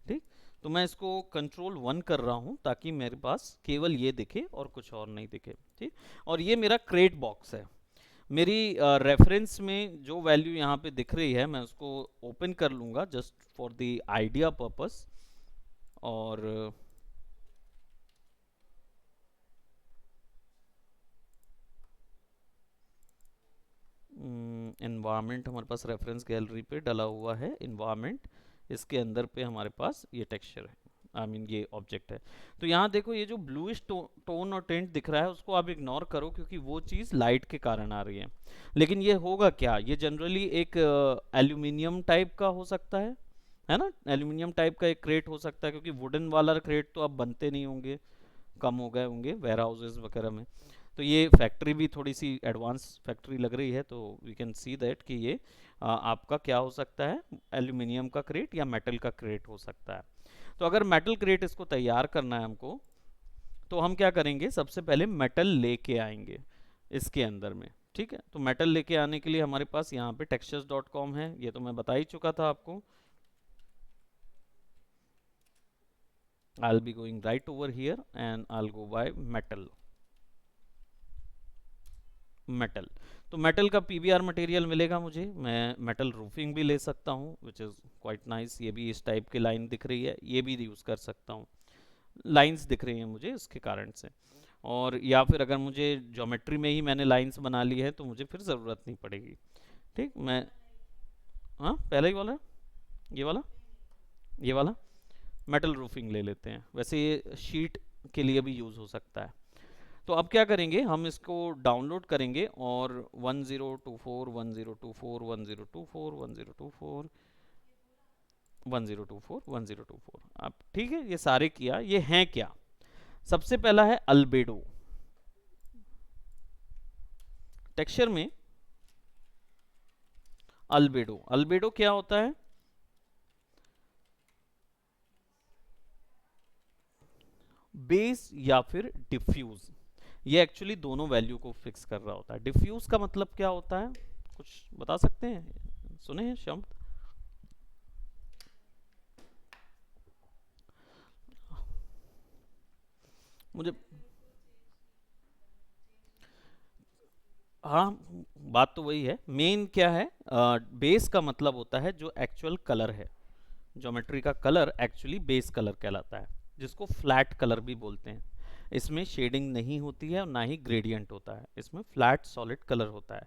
ठीक, तो मैं इसको कंट्रोल 1 कर रहा हूँ ताकि मेरे पास केवल ये दिखे और कुछ और नहीं दिखे। ठीक, और ये मेरा क्रेट बॉक्स है। मेरी रेफरेंस में जो वैल्यू यहाँ पे दिख रही है, मैं उसको ओपन कर लूँगा just for the idea purpose. और इन्वायरमेंट हमारे पास रेफरेंस गैलरी पे डला हुआ है, इन्वायरमेंट, इसके अंदर पे हमारे पास ये टेक्सचर है, आई मीन ये ऑब्जेक्ट है। तो यहाँ देखो ये जो ब्लूइश टोन और टेंट दिख रहा है उसको आप इग्नोर करो क्योंकि वो चीज़ लाइट के कारण आ रही है। लेकिन ये होगा क्या, ये जनरली एक एल्यूमिनियम टाइप का हो सकता है ना, एल्यूमिनियम टाइप का एक क्रेट हो सकता है, क्योंकि वुडन वाला क्रेट तो अब बनते नहीं होंगे, कम हो गए होंगे वेयर हाउसेज वगैरह में। तो ये फैक्ट्री भी थोड़ी सी एडवांस फैक्ट्री लग रही है, तो वी कैन सी दैट कि ये आपका क्या हो सकता है, एल्यूमिनियम का क्रेट या मेटल का क्रेट हो सकता है। तो अगर मेटल क्रेट इसको तैयार करना है हमको, तो हम क्या करेंगे, सबसे पहले मेटल लेके आएंगे इसके अंदर में। ठीक है, तो मेटल लेके आने के लिए हमारे पास यहाँ पे textures.com है, ये तो मैं बता ही चुका था आपको। I'll be going right over here and I'll go by metal। Metal, तो मेटल का पीबीआर मटेरियल मिलेगा मुझे, मैं मेटल रूफिंग भी ले सकता हूँ विच इज़ क्वाइट नाइस। ये भी इस टाइप की लाइन दिख रही है, ये भी यूज़ कर सकता हूँ, लाइंस दिख रही हैं मुझे इसके कारण से। और या फिर अगर मुझे ज्योमेट्री में ही मैंने लाइंस बना ली है तो मुझे फिर ज़रूरत नहीं पड़ेगी। ठीक, मैं हाँ पहला ही वाला, ये वाला, ये वाला मेटल रूफिंग ले लेते हैं, वैसे ये शीट के लिए भी यूज़ हो सकता है। तो अब क्या करेंगे, हम इसको डाउनलोड करेंगे और 1024 1024 1024 1024 1024 1024, अब ठीक है, ये सारे किया। ये हैं क्या, सबसे पहला है अल्बेडो। टेक्सचर में अल्बेडो, अल्बेडो क्या होता है, बेस या फिर डिफ्यूज। ये एक्चुअली दोनों वैल्यू को फिक्स कर रहा होता है। डिफ्यूज का मतलब क्या होता है, कुछ बता सकते हैं, सुने हैं शब्द। मुझे हाँ, बात तो वही है, मेन क्या है, बेस का मतलब होता है जो एक्चुअल कलर है। ज्योमेट्री का कलर एक्चुअली बेस कलर कहलाता है, जिसको फ्लैट कलर भी बोलते हैं। इसमें शेडिंग नहीं होती है और ना ही ग्रेडियंट होता है, इसमें फ्लैट सॉलिड कलर होता है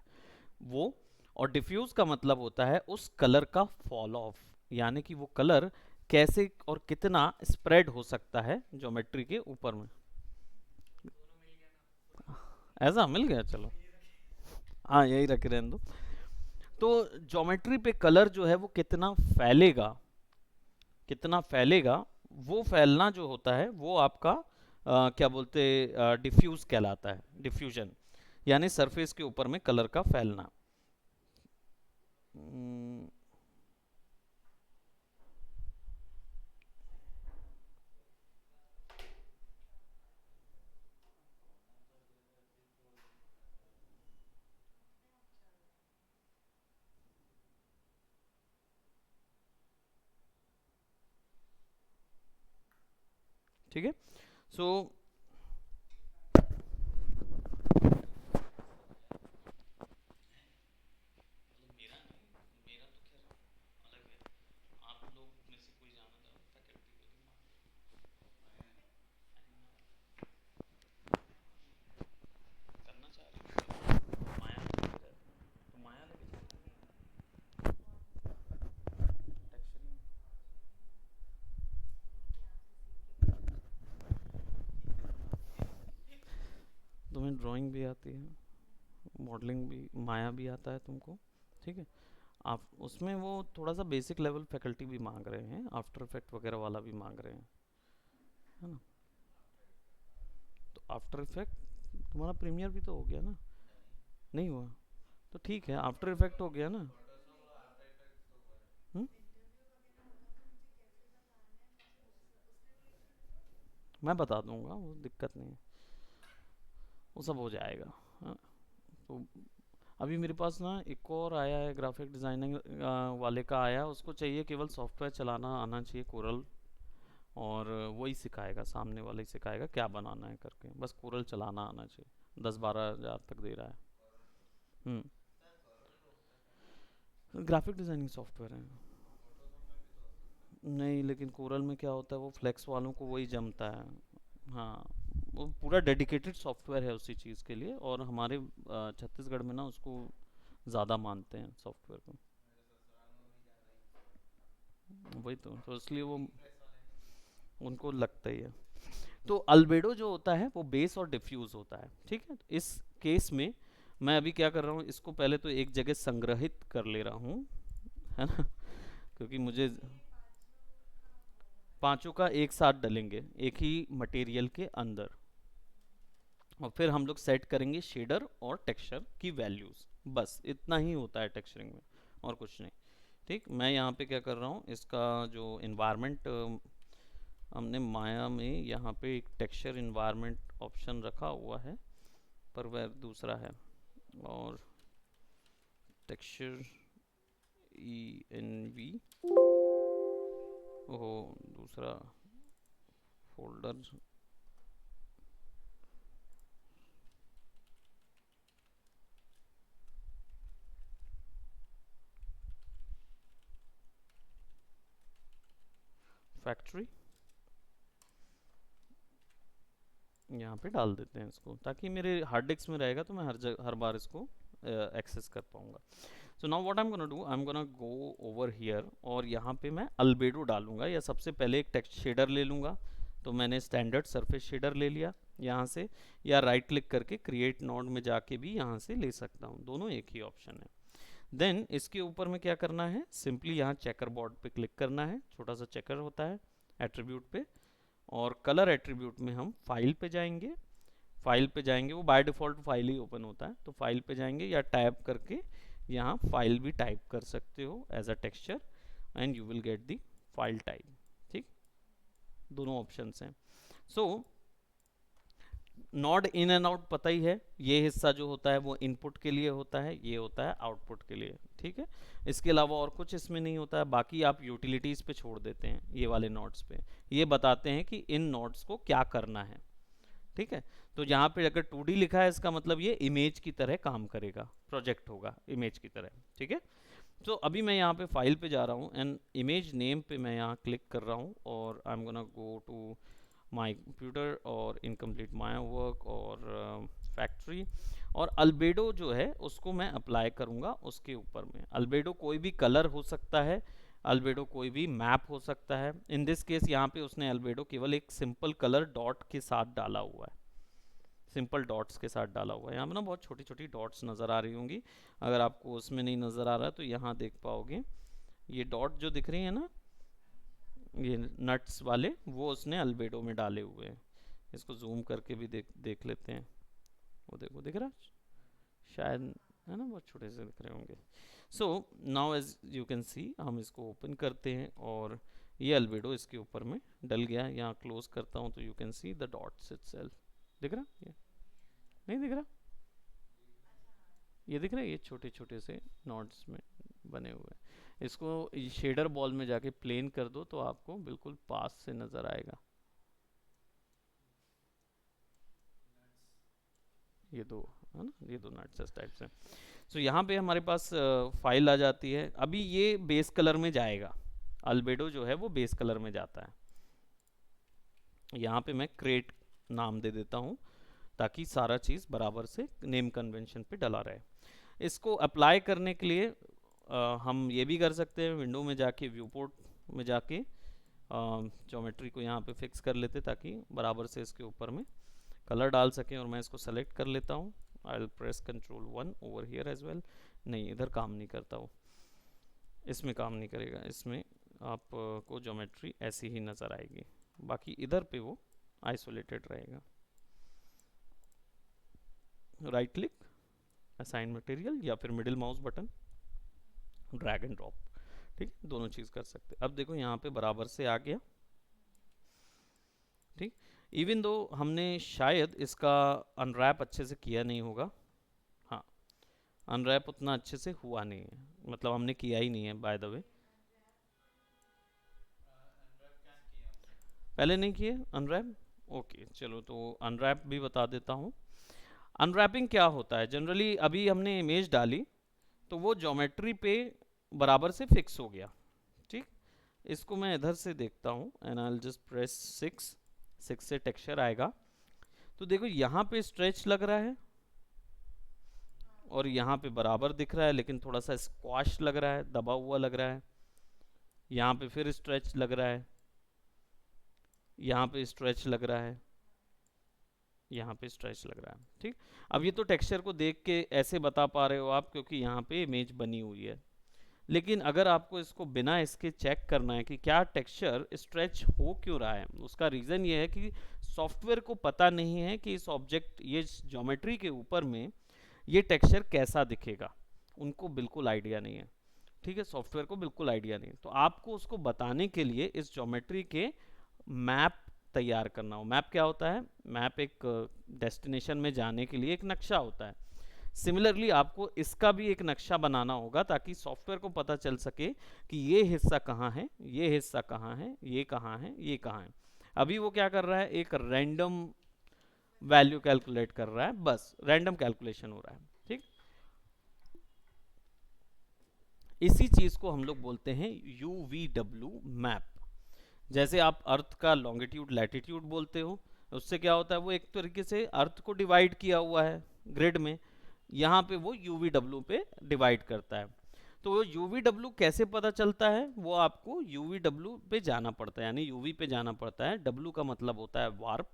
वो। और डिफ्यूज का मतलब होता है उस कलर का फॉल ऑफ, यानी कि वो कलर कैसे और कितना स्प्रेड हो सकता है ज्योमेट्री के ऊपर में। ऐसा मिल गया, चलो हाँ यही रख रहने दो। तो ज्योमेट्री पे कलर जो है वो कितना फैलेगा, कितना फैलेगा, वो फैलना जो होता है वो आपका क्या बोलते डिफ्यूज कहलाता है, डिफ्यूजन, यानी सरफेस के ऊपर में कलर का फैलना। हम्म, ठीक है। सो मेरा नहीं, मेरा तो खैर अलग है। आप लोग में से कोई जाना था फैकल्टी को करना चाह रही हो, माया लेके जाए तो माया लेके जाए टेक्सचरिंग। तुम्हें ड्राइंग भी आती है, मॉडलिंग भी, माया भी आता है तुमको, ठीक है। आप उसमें वो थोड़ा सा बेसिक लेवल फैकल्टी भी मांग रहे हैं, आफ्टर इफेक्ट वगैरह वाला भी मांग रहे हैं, है ना। तो आफ्टर इफेक्ट तुम्हारा प्रीमियर भी तो हो गया ना, नहीं हुआ तो ठीक है, आफ्टर इफेक्ट हो गया ना। हुँ? मैं बता दूंगा, वो दिक्कत नहीं है, वो सब हो जाएगा। हाँ, तो अभी मेरे पास ना एक और आया है, ग्राफिक डिज़ाइनिंग वाले का आया, उसको चाहिए केवल सॉफ्टवेयर चलाना आना चाहिए, कोरल, और वही सिखाएगा, सामने वाला ही सिखाएगा क्या बनाना है करके, बस कोरल चलाना आना चाहिए, 10-12 हज़ार तक दे रहा है। हम्म, ग्राफिक डिज़ाइनिंग सॉफ्टवेयर है। नहीं, लेकिन कोरल में क्या होता है, वो फ्लेक्स वालों को वही जमता है। हाँ, वो पूरा डेडिकेटेड सॉफ्टवेयर है उसी चीज़ के लिए, और हमारे छत्तीसगढ़ में ना उसको ज़्यादा मानते हैं सॉफ्टवेयर को। वही तो इसलिए वो उनको लगता ही है। तो अल्बेडो जो होता है वो बेस और डिफ्यूज होता है, ठीक है। तो इस केस में मैं अभी क्या कर रहा हूँ, इसको पहले तो एक जगह संग्रहित कर ले रहा हूँ, है ना, क्योंकि मुझे पांचों का एक साथ डलेंगे एक ही मटेरियल के अंदर, और फिर हम लोग सेट करेंगे शेडर और टेक्सचर की वैल्यूज, बस इतना ही होता है टेक्सचरिंग में, और कुछ नहीं। ठीक, मैं यहाँ पे क्या कर रहा हूँ, इसका जो इन्वायरमेंट हमने माया में यहाँ पे एक टेक्सचर इन्वायरमेंट ऑप्शन रखा हुआ है, पर वह दूसरा है, और टेक्सचर ENV, ओहो दूसरा फोल्डर, फैक्ट्री, यहाँ पे डाल देते हैं इसको, ताकि मेरे हार्ड डिस्क में रहेगा तो मैं हर जगह हर बार इसको एक्सेस कर पाऊंगा। So now what I am gonna do, I am gonna go over here, और यहाँ पे मैं अल्बेडो डालूंगा, या सबसे पहले एक टेक्स्ट शेडर ले लूँगा। तो मैंने स्टैंडर्ड सरफेस शेडर ले लिया यहाँ से, या राइट क्लिक करके क्रिएट नोड में जाके भी यहाँ से ले सकता हूँ, दोनों एक ही ऑप्शन है। देन इसके ऊपर में क्या करना है, सिंपली यहाँ चेकर बोर्ड पे क्लिक करना है, छोटा सा चेकर होता है एट्रीब्यूट पे, और कलर एट्रीब्यूट में हम फाइल पे जाएंगे, फाइल पे जाएंगे, वो by default file he open होता है, तो फाइल पे जाएंगे, या टैब करके यहाँ फाइल भी टाइप कर सकते हो as a texture, and you will get the file type. ठीक, दोनों ऑप्शंस हैं। So not in and out पता ही है, ये हिस्सा जो होता है वो इनपुट के लिए होता है, ये होता है आउटपुट के लिए, ठीक है। इसके अलावा और कुछ इसमें नहीं होता है, बाकी आप यूटिलिटीज़ पे छोड़ देते हैं, ये वाले नोट्स पे ये बताते हैं कि इन नोट्स को क्या करना है, ठीक है। तो यहाँ पे अगर 2D लिखा है, इसका मतलब ये इमेज की तरह काम करेगा, प्रोजेक्ट होगा इमेज की तरह, ठीक है। तो अभी मैं यहाँ पे फाइल पे जा रहा हूँ एंड इमेज नेम पे मैं यहाँ क्लिक कर रहा हूँ और I am gonna go to my computer और इनकम्प्लीट माय वर्क और फैक्ट्री, और अल्बेडो जो है उसको मैं अप्लाई करूँगा उसके ऊपर में। अल्बेडो कोई भी कलर हो सकता है, अल्बेडो कोई भी मैप हो सकता है। इन दिस केस यहाँ पे उसने अल्बेडो केवल एक सिंपल कलर डॉट के साथ डाला हुआ है, सिंपल डॉट्स के साथ डाला हुआ है। यहाँ पे ना बहुत छोटी छोटी डॉट्स नज़र आ रही होंगी, अगर आपको उसमें नहीं नज़र आ रहा है तो यहाँ देख पाओगे ये डॉट जो दिख रही है ना, ये नट्स वाले, वो उसने अल्बेडो में डाले हुए हैं। इसको जूम करके भी देख लेते हैं। वो देखो, दिख रहा शायद, है ना, बहुत छोटे से दिख रहे होंगे। So now as you can see, हम इसको ओपन करते हैं और ये अल्बेडो इसके ऊपर में डल गया। यहाँ क्लोज करता हूँ तो you can see the dots itself. दिख रहा ये? नहीं दिख रहा? ये दिख रहा है, ये छोटे छोटे से नॉट्स में बने हुए हैं। इसको शेडर बॉल में जाके प्लेन कर दो तो आपको बिल्कुल पास से नजर आएगा। ये दो, है ना, ये दो नट्स इस टाइप से। सो यहाँ पे हमारे पास फाइल आ जाती है। अभी ये बेस कलर में जाएगा, अल्बेडो जो है वो बेस कलर में जाता है। यहाँ पे मैं क्रिएट नाम दे देता हूँ ताकि सारा चीज़ बराबर से नेम कन्वेंशन पे डला रहे। इसको अप्लाई करने के लिए हम ये भी कर सकते हैं, विंडो में जाके व्यू पोर्ट में जाके ज्योमेट्री को यहाँ पे फिक्स कर लेते ताकि बराबर से इसके ऊपर में कलर डाल सकें। और मैं इसको सेलेक्ट कर लेता हूँ, I will press Ctrl+1 over here as well. नहीं, इधर काम नहीं करता वो, इसमें काम नहीं करेगा, इसमें आपको ज्योमेट्री ऐसी ही नज़र आएगी, बाकी इधर पे वो आइसोलेटेड रहेगा। राइट क्लिक, असाइन मटेरियल, या फिर middle mouse button, drag and drop, ठीक, दोनों चीज़ कर सकते हैं। अब देखो यहाँ पे बराबर से आ गया, ठीक। इवन दो हमने शायद इसका अनरैप अच्छे से किया नहीं होगा, हाँ, अनरैप उतना अच्छे से हुआ नहीं है, मतलब हमने किया ही नहीं है बाय द वे। पहले नहीं किए अनरैप? ओके, चलो तो अनरैप भी बता देता हूँ। अनरैपिंग क्या होता है, जनरली अभी हमने इमेज डाली तो वो ज्योमेट्री पे बराबर से फिक्स हो गया, ठीक। इसको मैं इधर से देखता हूँ and I will just press 6 से टेक्सचर आएगा। तो देखो यहाँ पे स्ट्रेच लग रहा है और यहाँ पे बराबर दिख रहा है, लेकिन थोड़ा सा स्क्वाश लग रहा है, दबा हुआ लग रहा है। यहाँ पे फिर स्ट्रेच लग रहा है, यहाँ पे स्ट्रेच लग रहा है, यहाँ पे स्ट्रेच लग रहा है, ठीक। अब ये तो टेक्सचर को देख के ऐसे बता पा रहे हो आप क्योंकि यहाँ पे इमेज बनी हुई है, लेकिन अगर आपको इसको बिना इसके चेक करना है कि क्या टेक्सचर स्ट्रेच हो क्यों रहा है, उसका रीज़न ये है कि सॉफ्टवेयर को पता नहीं है कि इस ऑब्जेक्ट, ये ज्योमेट्री के ऊपर में ये टेक्सचर कैसा दिखेगा, उनको बिल्कुल आइडिया नहीं है, ठीक है, सॉफ्टवेयर को बिल्कुल आइडिया नहीं है। तो आपको उसको बताने के लिए इस ज्योमेट्री के मैप तैयार करना हो। मैप क्या होता है? मैप एक डेस्टिनेशन में जाने के लिए एक नक्शा होता है। सिमिलरली आपको इसका भी एक नक्शा बनाना होगा ताकि सॉफ्टवेयर को पता चल सके कि ये हिस्सा कहाँ है, ये हिस्सा कहाँ है, ये कहाँ है, ये कहाँ है। अभी वो क्या कर रहा है, एक रैंडम वैल्यू कैलकुलेट कर रहा है, बस रैंडम कैलकुलेशन हो रहा है, ठीक। इसी चीज को हम लोग बोलते हैं UVW मैप। जैसे आप अर्थ का लॉन्गिट्यूड लैटिट्यूड बोलते हो, उससे क्या होता है, वो एक तरीके से अर्थ को डिवाइड किया हुआ है ग्रिड में, यहाँ पे वो UVW पे डिवाइड करता है। तो वो UVW कैसे पता चलता है, वो आपको UVW पे जाना पड़ता है, यानी UV पे जाना पड़ता है। W का मतलब होता है वार्प,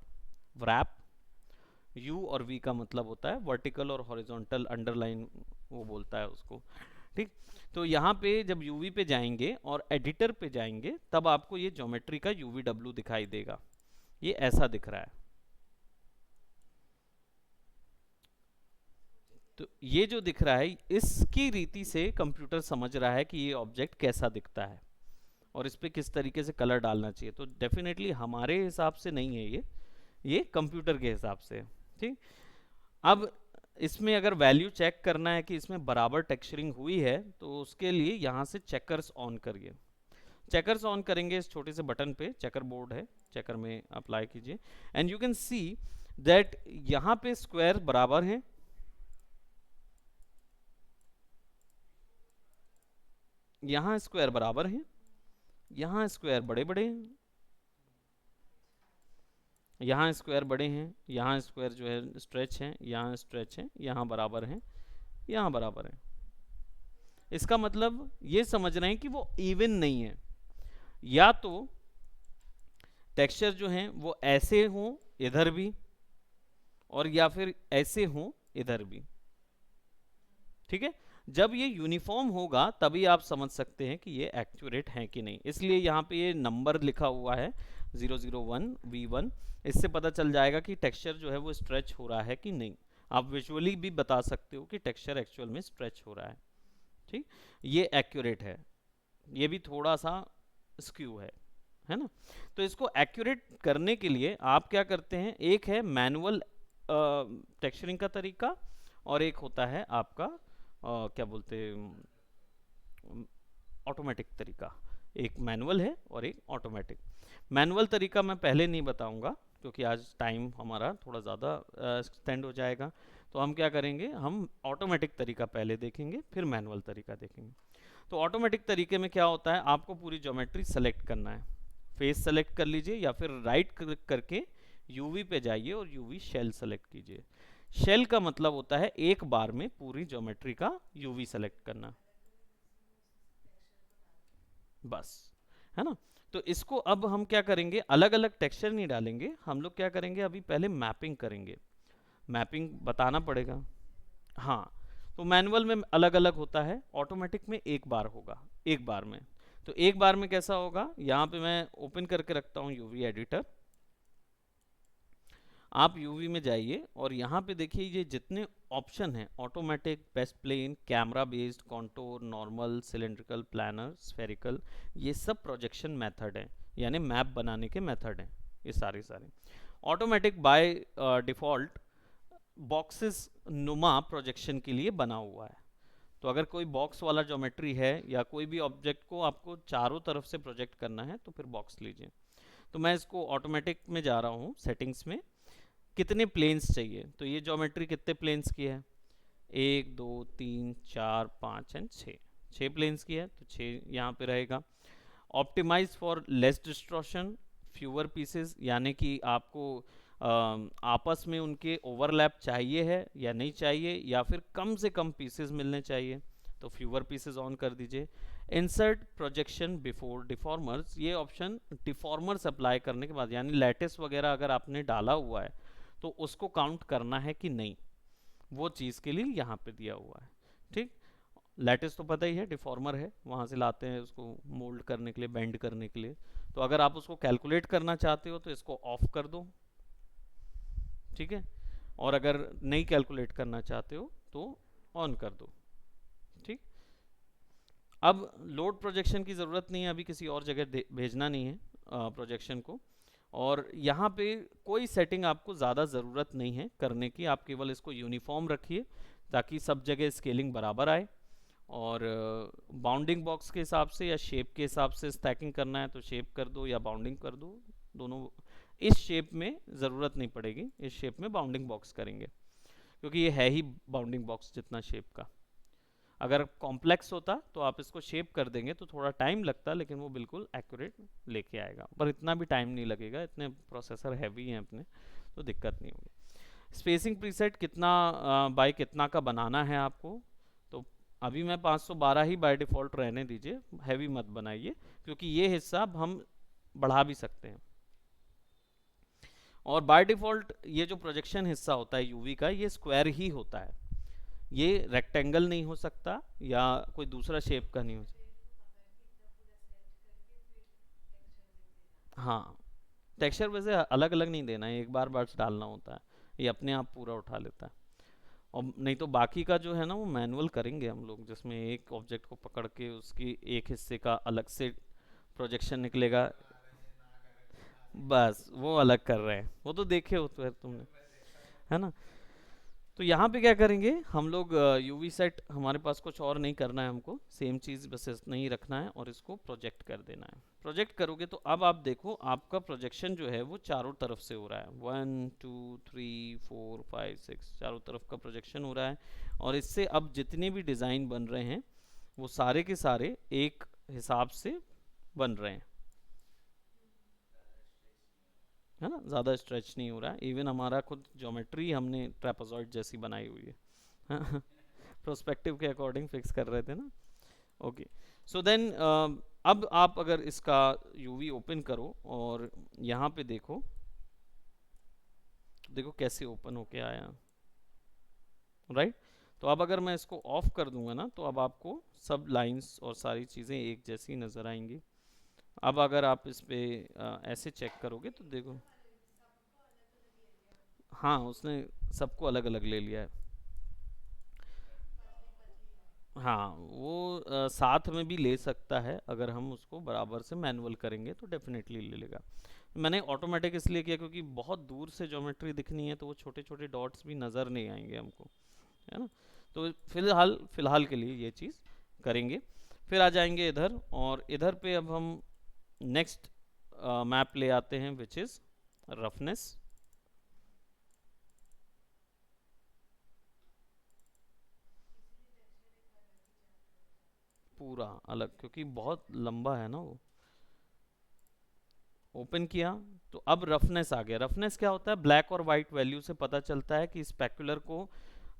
व्रैप, U और V का मतलब होता है वर्टिकल और हॉरिजॉन्टल, अंडरलाइन वो बोलता है उसको, ठीक। तो यहाँ पे जब UV पे जाएंगे और एडिटर पे जाएंगे तब आपको ये ज्योमेट्री का UVW दिखाई देगा, ये ऐसा दिख रहा है। तो ये जो दिख रहा है, इसकी रीति से कंप्यूटर समझ रहा है कि ये ऑब्जेक्ट कैसा दिखता है और इस पे किस तरीके से कलर डालना चाहिए। तो डेफिनेटली हमारे हिसाब से नहीं है ये कंप्यूटर के हिसाब से, ठीक। अब इसमें अगर वैल्यू चेक करना है कि इसमें बराबर टेक्सचरिंग हुई है तो उसके लिए यहाँ से चेकर्स ऑन करिए। चेकर्स ऑन करेंगे इस छोटे से बटन पे, चेकर बोर्ड है, चेकर में अप्लाई कीजिए and you can see that यहाँ पे स्क्वायर बराबर है, यहाँ स्क्वायर बराबर हैं, यहाँ स्क्वायर बड़े बड़े हैं, यहाँ स्क्वायर बड़े हैं, यहाँ स्क्वायर जो है स्ट्रेच हैं, यहाँ स्ट्रेच हैं, यहाँ बराबर हैं, यहाँ बराबर हैं। इसका मतलब ये समझ रहे हैं कि वो इवन नहीं है, या तो टेक्सचर जो हैं वो ऐसे हों इधर भी, और या फिर ऐसे हों इधर भी। ठीक है, जब ये यूनिफॉर्म होगा तभी आप समझ सकते हैं कि ये एक्यूरेट है कि नहीं। इसलिए यहाँ पे ये नंबर लिखा हुआ है 001 V1, इससे पता चल जाएगा कि टेक्सचर जो है वो स्ट्रेच हो रहा है कि नहीं। आप विजुअली भी बता सकते हो कि टेक्सचर एक्चुअल में स्ट्रेच हो रहा है। ठीक, ये एक्यूरेट है, ये भी थोड़ा सा स्क्यू है ना। तो इसको एक्यूरेट करने के लिए आप क्या करते हैं, एक है मैनुअल टेक्सचरिंग का तरीका, और एक होता है आपका क्या बोलते हैं ऑटोमेटिक तरीका। एक मैनुअल है और एक ऑटोमेटिक। मैनुअल तरीका मैं पहले नहीं बताऊंगा क्योंकि आज टाइम हमारा थोड़ा ज़्यादा एक्सटेंड हो जाएगा। तो हम क्या करेंगे, हम ऑटोमेटिक तरीका पहले देखेंगे, फिर मैनुअल तरीका देखेंगे। तो ऑटोमेटिक तरीके में क्या होता है, आपको पूरी ज्योमेट्री सेलेक्ट करना है। फेस सेलेक्ट कर लीजिए या फिर राइट क्लिक करके यूवी पे जाइए और यूवी शेल सेलेक्ट कीजिए। शेल का मतलब होता है एक बार में पूरी ज्योमेट्री का यूवी सेलेक्ट करना, बस, है ना। तो इसको अब हम क्या करेंगे, अलग अलग टेक्सचर नहीं डालेंगे, हम लोग क्या करेंगे अभी पहले मैपिंग करेंगे। मैपिंग बताना पड़ेगा। हाँ, तो मैनुअल में अलग अलग होता है, ऑटोमेटिक में एक बार होगा, एक बार में। तो एक बार में कैसा होगा, यहाँ पे मैं ओपन करके रखता हूँ यूवी एडिटर। आप यूवी में जाइए और यहाँ पे देखिए ये जितने ऑप्शन हैं, automatic, best plane, camera based, contour, normal, cylindrical, planar, spherical, ये सब प्रोजेक्शन मेथड हैं, यानी मैप बनाने के मेथड हैं ये सारे सारे। ऑटोमेटिक बाय डिफ़ॉल्ट बॉक्सेस नुमा प्रोजेक्शन के लिए बना हुआ है। तो अगर कोई बॉक्स वाला ज्योमेट्री है या कोई भी ऑब्जेक्ट को आपको चारों तरफ से प्रोजेक्ट करना है तो फिर बॉक्स लीजिए। तो मैं इसको ऑटोमेटिक में जा रहा हूँ, सेटिंग्स में, कितने प्लेन्स चाहिए, तो ये ज्योमेट्री कितने प्लेन्स की है, 1 2 3 4 5 एंड 6, 6 प्लेन्स की है, तो 6 यहाँ पे रहेगा। Optimize for less distortion, fewer pieces, यानी कि आपको आपस में उनके ओवरलैप चाहिए है या नहीं चाहिए, या फिर कम से कम पीसेस मिलने चाहिए, तो फ्यूअर पीसेस ऑन कर दीजिए। इंसर्ट प्रोजेक्शन बिफोर डिफॉर्मर्स, ये ऑप्शन डिफॉर्मर्स अप्लाई करने के बाद, यानी लैटिस वगैरह अगर आपने डाला हुआ है तो उसको काउंट करना है कि नहीं, वो चीज़ के लिए यहाँ पे दिया हुआ है। ठीक, लैटिस तो पता ही है डिफॉर्मर है, वहाँ से लाते हैं उसको मोल्ड करने के लिए, बेंड करने के लिए। तो अगर आप उसको कैलकुलेट करना चाहते हो तो इसको ऑफ कर दो, ठीक है, और अगर नहीं कैलकुलेट करना चाहते हो तो ऑन कर दो। ठीक, अब लोड प्रोजेक्शन की ज़रूरत नहीं है, अभी किसी और जगह भेजना नहीं है प्रोजेक्शन को। और यहाँ पे कोई सेटिंग आपको ज़्यादा ज़रूरत नहीं है करने की, आप केवल इसको यूनिफॉर्म रखिए ताकि सब जगह स्केलिंग बराबर आए। और बाउंडिंग बॉक्स के हिसाब से या शेप के हिसाब से स्टैकिंग करना है तो शेप कर दो या बाउंडिंग कर दो, दोनों। इस शेप में ज़रूरत नहीं पड़ेगी, इस शेप में बाउंडिंग बॉक्स करेंगे क्योंकि ये है ही बाउंडिंग बॉक्स जितना शेप का। अगर कॉम्प्लेक्स होता तो आप इसको शेप कर देंगे तो थोड़ा टाइम लगता, लेकिन वो बिल्कुल एक्यूरेट लेके आएगा, पर इतना भी टाइम नहीं लगेगा, इतने प्रोसेसर हैवी हैं अपने, तो दिक्कत नहीं होगी। स्पेसिंग प्रीसेट कितना बाय कितना का बनाना है आपको, तो अभी मैं 512 ही बाय डिफ़ॉल्ट रहने दीजिए, हैवी मत बनाइए क्योंकि ये हिस्सा हम बढ़ा भी सकते हैं। और बाय डिफ़ॉल्ट ये जो प्रोजेक्शन हिस्सा होता है यूवी का, ये स्क्वायर ही होता है, ये रेक्टेंगल नहीं हो सकता या कोई दूसरा शेप का नहीं हो सकता। हाँ, टेक्सचर वैसे अलग अलग नहीं देना है, एक बार बस डालना होता है, ये अपने आप पूरा उठा लेता है। और नहीं तो बाकी का जो है ना वो मैनुअल करेंगे हम लोग, जिसमें एक ऑब्जेक्ट को पकड़ के उसकी एक हिस्से का अलग से प्रोजेक्शन निकलेगा, बस वो अलग कर रहे हैं, वो तो देखे हो तो है तुमने, है ना। तो यहाँ पे क्या करेंगे हम लोग, यूवी सेट हमारे पास कुछ और नहीं करना है, हमको सेम चीज़ बस नहीं रखना है और इसको प्रोजेक्ट कर देना है। प्रोजेक्ट करोगे तो अब आप देखो आपका प्रोजेक्शन जो है वो चारों तरफ से हो रहा है, 1 2 3 4 5 6, चारों तरफ का प्रोजेक्शन हो रहा है। और इससे अब जितने भी डिज़ाइन बन रहे हैं वो सारे के सारे एक हिसाब से बन रहे हैं, है ना, ज़्यादा स्ट्रेच नहीं हो रहा है। इवन हमारा खुद ज्योमेट्री हमने ट्रेपेजॉइड जैसी बनाई हुई है प्रोस्पेक्टिव के अकॉर्डिंग फिक्स कर रहे थे ना। ओके, सो देन अब आप अगर इसका यूवी ओपन करो और यहाँ पे देखो, देखो कैसे ओपन होके आया, राइट। तो अब अगर मैं इसको ऑफ कर दूंगा ना, तो अब आपको सब लाइंस और सारी चीज़ें एक जैसी नज़र आएंगी। अब अगर आप इस पे ऐसे चेक करोगे तो देखो, हाँ उसने सबको अलग अलग ले लिया है। हाँ वो साथ में भी ले सकता है, अगर हम उसको बराबर से मैनुअल करेंगे तो डेफिनेटली ले लेगा। मैंने ऑटोमेटिक इसलिए किया क्योंकि बहुत दूर से ज्योमेट्री दिखनी है, तो वो छोटे छोटे डॉट्स भी नज़र नहीं आएंगे हमको, है ना। तो फिलहाल फिलहाल के लिए ये चीज़ करेंगे। फिर आ जाएंगे इधर, और इधर पे अब हम नेक्स्ट मैप ले आते हैं, विच इज़ रफनेस। पूरा अलग, क्योंकि बहुत लंबा है ना वो। ओपन किया तो अब रफनेस आ गया। रफनेस क्या होता है, ब्लैक और वाइट वैल्यू से पता चलता है कि स्पेकुलर को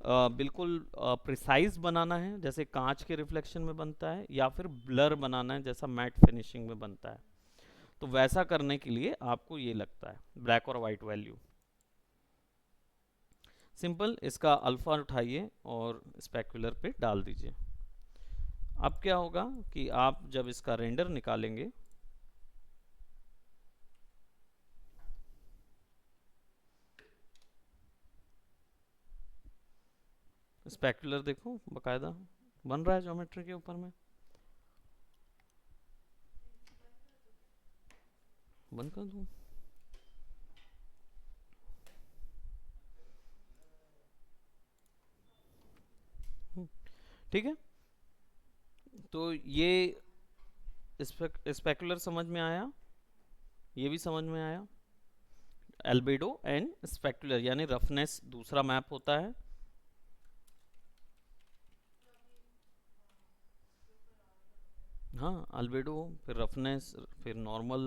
बिल्कुल प्रिसाइज बनाना है जैसे कांच के रिफ्लेक्शन में बनता है, या फिर ब्लर बनाना है जैसा मैट फिनिशिंग में बनता है। तो वैसा करने के लिए आपको ये लगता है ब्लैक और वाइट वैल्यू। सिंपल, इसका अल्फा उठाइए और स्पेकुलर पे डाल दीजिए। अब क्या होगा कि आप जब इसका रेंडर निकालेंगे, स्पेकुलर देखो बकायदा बन रहा है ज्योमेट्री के ऊपर में। बंद कर दूं? ठीक है, तो ये स्पेकुलर समझ में आया, ये भी समझ में आया। एल्बेडो एंड स्पेकुलर यानी रफनेस दूसरा मैप होता है। हाँ, अल्बेडो, फिर रफनेस, फिर नॉर्मल,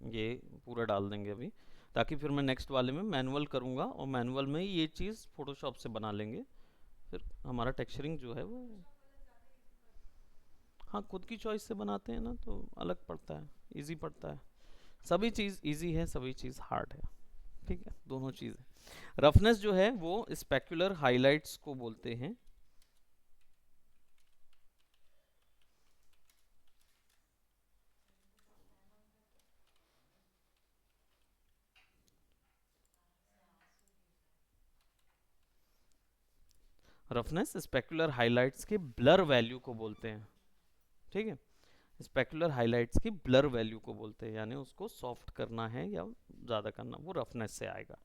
ये पूरा डाल देंगे अभी, ताकि फिर मैं नेक्स्ट वाले में मैनुअल करूँगा और मैनुअल में ही ये चीज़ फोटोशॉप से बना लेंगे। फिर हमारा टेक्सचरिंग जो है वो, हाँ खुद की चॉइस से बनाते हैं ना तो अलग पड़ता है, इजी पड़ता है। सभी चीज़ इजी है, सभी चीज़ हार्ड है, ठीक है, दोनों चीज़ें। रफनेस जो है वो स्पेकुलर हाइलाइट्स को बोलते हैं। रफनेस स्पेकुलर हाइलाइट्स के ब्लर वैल्यू को बोलते हैं, ठीक है। स्पेकुलर हाइलाइट्स की ब्लर वैल्यू को बोलते हैं, यानी उसको सॉफ्ट करना है या ज़्यादा करना, वो रफनेस से आएगा।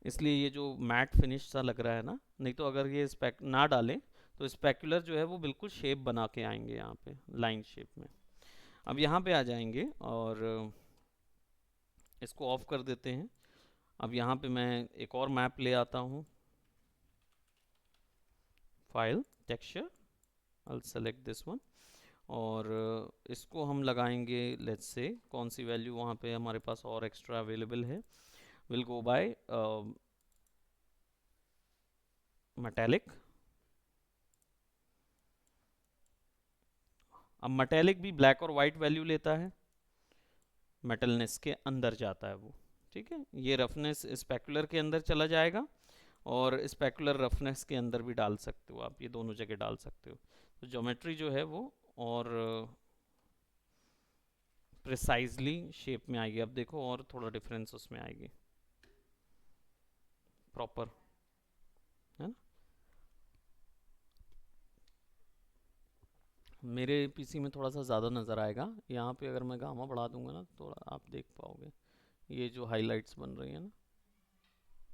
इसलिए ये जो मैट फिनिश सा लग रहा है ना, नहीं तो अगर ये स्पेक ना डालें तो स्पेकुलर जो है वो बिल्कुल शेप बना के आएंगे यहाँ पे लाइन शेप में। अब यहाँ पे आ जाएंगे और इसको ऑफ कर देते हैं। अब यहाँ पे मैं एक और मैप ले आता हूँ, file texture, I select this one, और इसको हम लगाएंगे, लेट्स से कौन सी वैल्यू वहाँ पे हमारे पास और एक्स्ट्रा अवेलेबल है, विल गो बाय मेटेलिक। अब मेटेलिक भी ब्लैक और वाइट वैल्यू लेता है, मेटलनेस के अंदर जाता है वो, ठीक है। ये रफनेस स्पेकुलर के अंदर चला जाएगा, और स्पेकुलर रफनेस के अंदर भी डाल सकते हो आप, ये दोनों जगह डाल सकते हो। तो ज्योमेट्री जो है वो और प्रिसाइजली शेप में आएगी। अब देखो और थोड़ा डिफरेंस उसमें आएगी, प्रॉपर, है ना। मेरे पीसी में थोड़ा सा ज़्यादा नज़र आएगा, यहाँ पे अगर मैं गामा बढ़ा दूंगा ना थोड़ा आप देख पाओगे, ये जो हाइलाइट्स बन रही है ना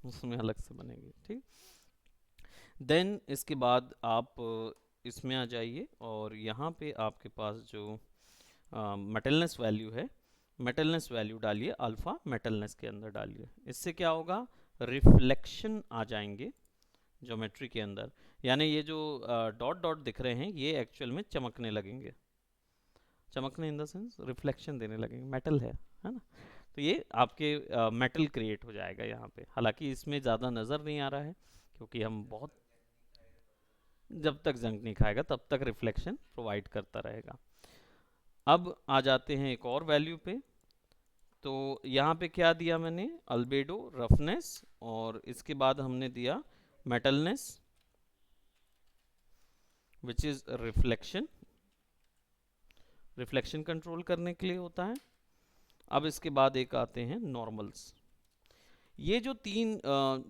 उसमें अलग से बनेगी, ठीक। देन इसके बाद आप इसमें आ जाइए, और यहाँ पे आपके पास जो मेटलनेस वैल्यू है, मेटलनेस वैल्यू डालिए, अल्फ़ा मेटलनेस के अंदर डालिए। इससे क्या होगा, रिफ्लेक्शन आ जाएंगे ज्योमेट्री के अंदर। यानी ये जो डॉट डॉट दिख रहे हैं ये एक्चुअल में चमकने लगेंगे, चमकने इन द सेंस रिफ्लेक्शन देने लगेंगे, मेटल है ना। तो ये आपके मेटल क्रिएट हो जाएगा यहाँ पे, हालांकि इसमें ज़्यादा नज़र नहीं आ रहा है क्योंकि हम बहुत, जब तक जंग नहीं खाएगा तब तक रिफ्लेक्शन प्रोवाइड करता रहेगा। अब आ जाते हैं एक और वैल्यू पे। तो यहाँ पे क्या दिया मैंने, अल्बेडो, रफनेस, और इसके बाद हमने दिया metalness which is reflection, reflection control करने के लिए होता है। अब इसके बाद एक आते हैं नॉर्मल्स। ये जो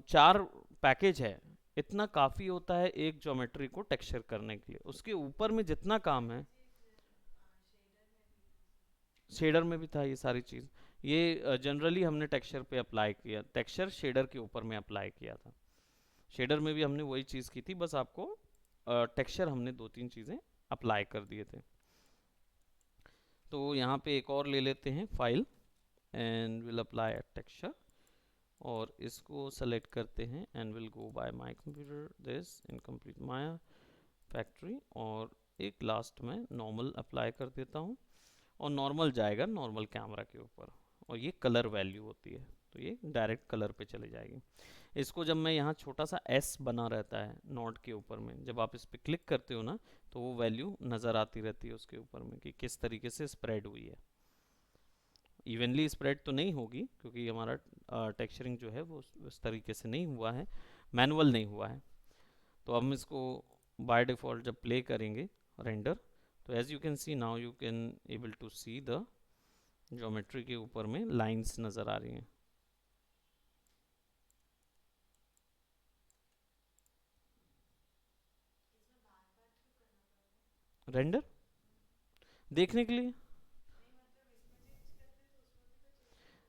चार पैकेज है, इतना काफ़ी होता है एक ज्योमेट्री को टेक्सचर करने के लिए, उसके ऊपर में जितना काम है। शेडर में भी था ये सारी चीज़, ये जनरली हमने टेक्सचर पे अप्लाई किया, टेक्सचर शेडर के ऊपर में अप्लाई किया था। शेडर में भी हमने वही चीज़ की थी, बस आपको टेक्सचर हमने दो तीन चीज़ें अप्लाई कर दिए थे। तो यहाँ पे एक और ले लेते हैं file, and will apply a texture, और इसको सेलेक्ट करते हैं and will go by my computer this incomplete Maya factory, और एक लास्ट में नॉर्मल अप्लाई कर देता हूँ, और नॉर्मल जाएगा नॉर्मल कैमरा के ऊपर, और ये कलर वैल्यू होती है, तो ये डायरेक्ट कलर पे चले जाएगी। इसको जब मैं यहाँ छोटा सा एस बना रहता है नोट के ऊपर में, जब आप इस पर क्लिक करते हो ना तो वो वैल्यू नज़र आती रहती है उसके ऊपर में कि किस तरीके से स्प्रेड हुई है। इवनली स्प्रेड तो नहीं होगी क्योंकि हमारा टेक्सचरिंग जो है वो उस तरीके से नहीं हुआ है, मैनुअल नहीं हुआ है। तो अब हम इसको बाय डिफ़ॉल्ट जब प्ले करेंगे रेंडर, तो as you can see now you can able to see the geometry के ऊपर में लाइंस नज़र आ रही हैं। रेंडर देखने के लिए,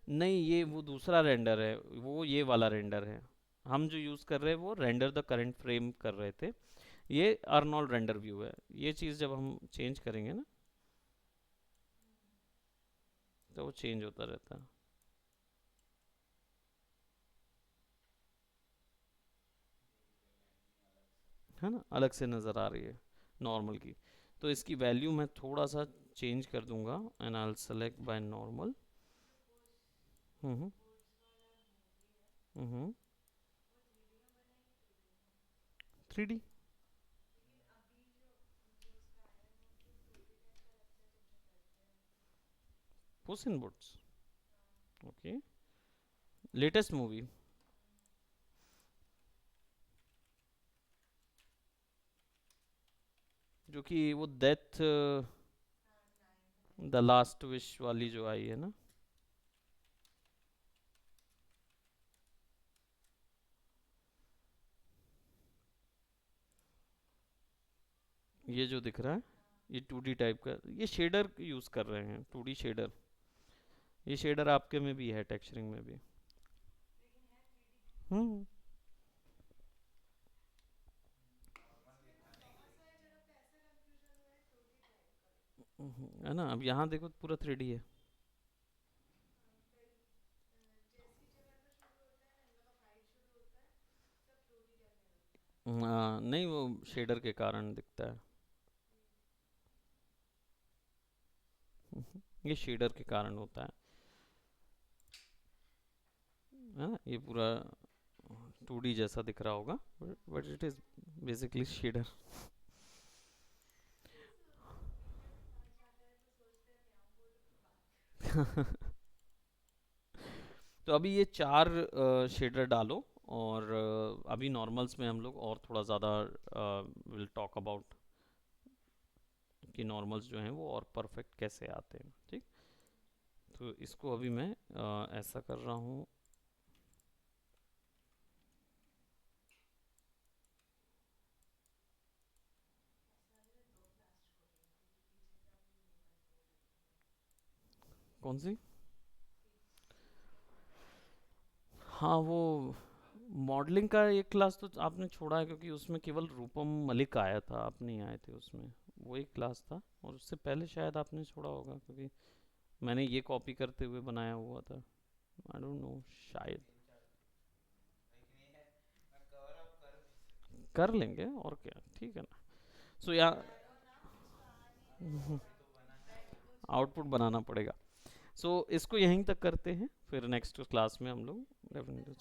नहीं ये वो दूसरा रेंडर है, वो ये वाला रेंडर है। हम जो यूज़ कर रहे हैं वो रेंडर द करंट फ्रेम कर रहे थे, ये अर्नोल्ड रेंडर व्यू है। ये चीज़ जब हम चेंज करेंगे ना तो वो चेंज होता रहता है ना, अलग से नज़र आ रही है नॉर्मल की। तो इसकी वैल्यू मैं थोड़ा सा चेंज कर दूंगा, and I will select by normal. Hmm hmm 3D पुस इन बुट्स, ओके, लेटेस्ट मूवी जो कि वो डेथ द लास्ट विश वाली जो आई है ना। ये जो दिख रहा है ये 2D टाइप का, ये शेडर यूज़ कर रहे हैं, 2D शेडर। ये शेडर आपके में भी है, टेक्सचरिंग में भी। हम्म है ना। अब यहाँ देखो पूरा 3D है। नहीं वो शेडर के कारण दिखता है। ये शेडर के कारण होता है ना, ये पूरा 2D जैसा दिख रहा होगा, but it is basically shader. तो अभी ये चार शेडर डालो, और अभी नॉर्मल्स में हम लोग और थोड़ा ज़्यादा विल टॉक अबाउट कि नॉर्मल्स जो हैं वो और परफेक्ट कैसे आते हैं, ठीक। तो इसको अभी मैं ऐसा कर रहा हूँ। कौन सी? हाँ वो मॉडलिंग का एक क्लास तो आपने छोड़ा है क्योंकि उसमें केवल रूपम मलिक आया था, आप नहीं आए थे उसमें। वो एक क्लास था, और उससे पहले शायद आपने छोड़ा होगा क्योंकि मैंने ये कॉपी करते हुए बनाया हुआ था। आई डोंट नो, शायद। कर लेंगे और क्या, ठीक है ना। सो या आउटपुट बनाना पड़ेगा। सो इसको यहीं तक करते हैं, फिर नेक्स्ट क्लास में हम लोग डेफिनेटली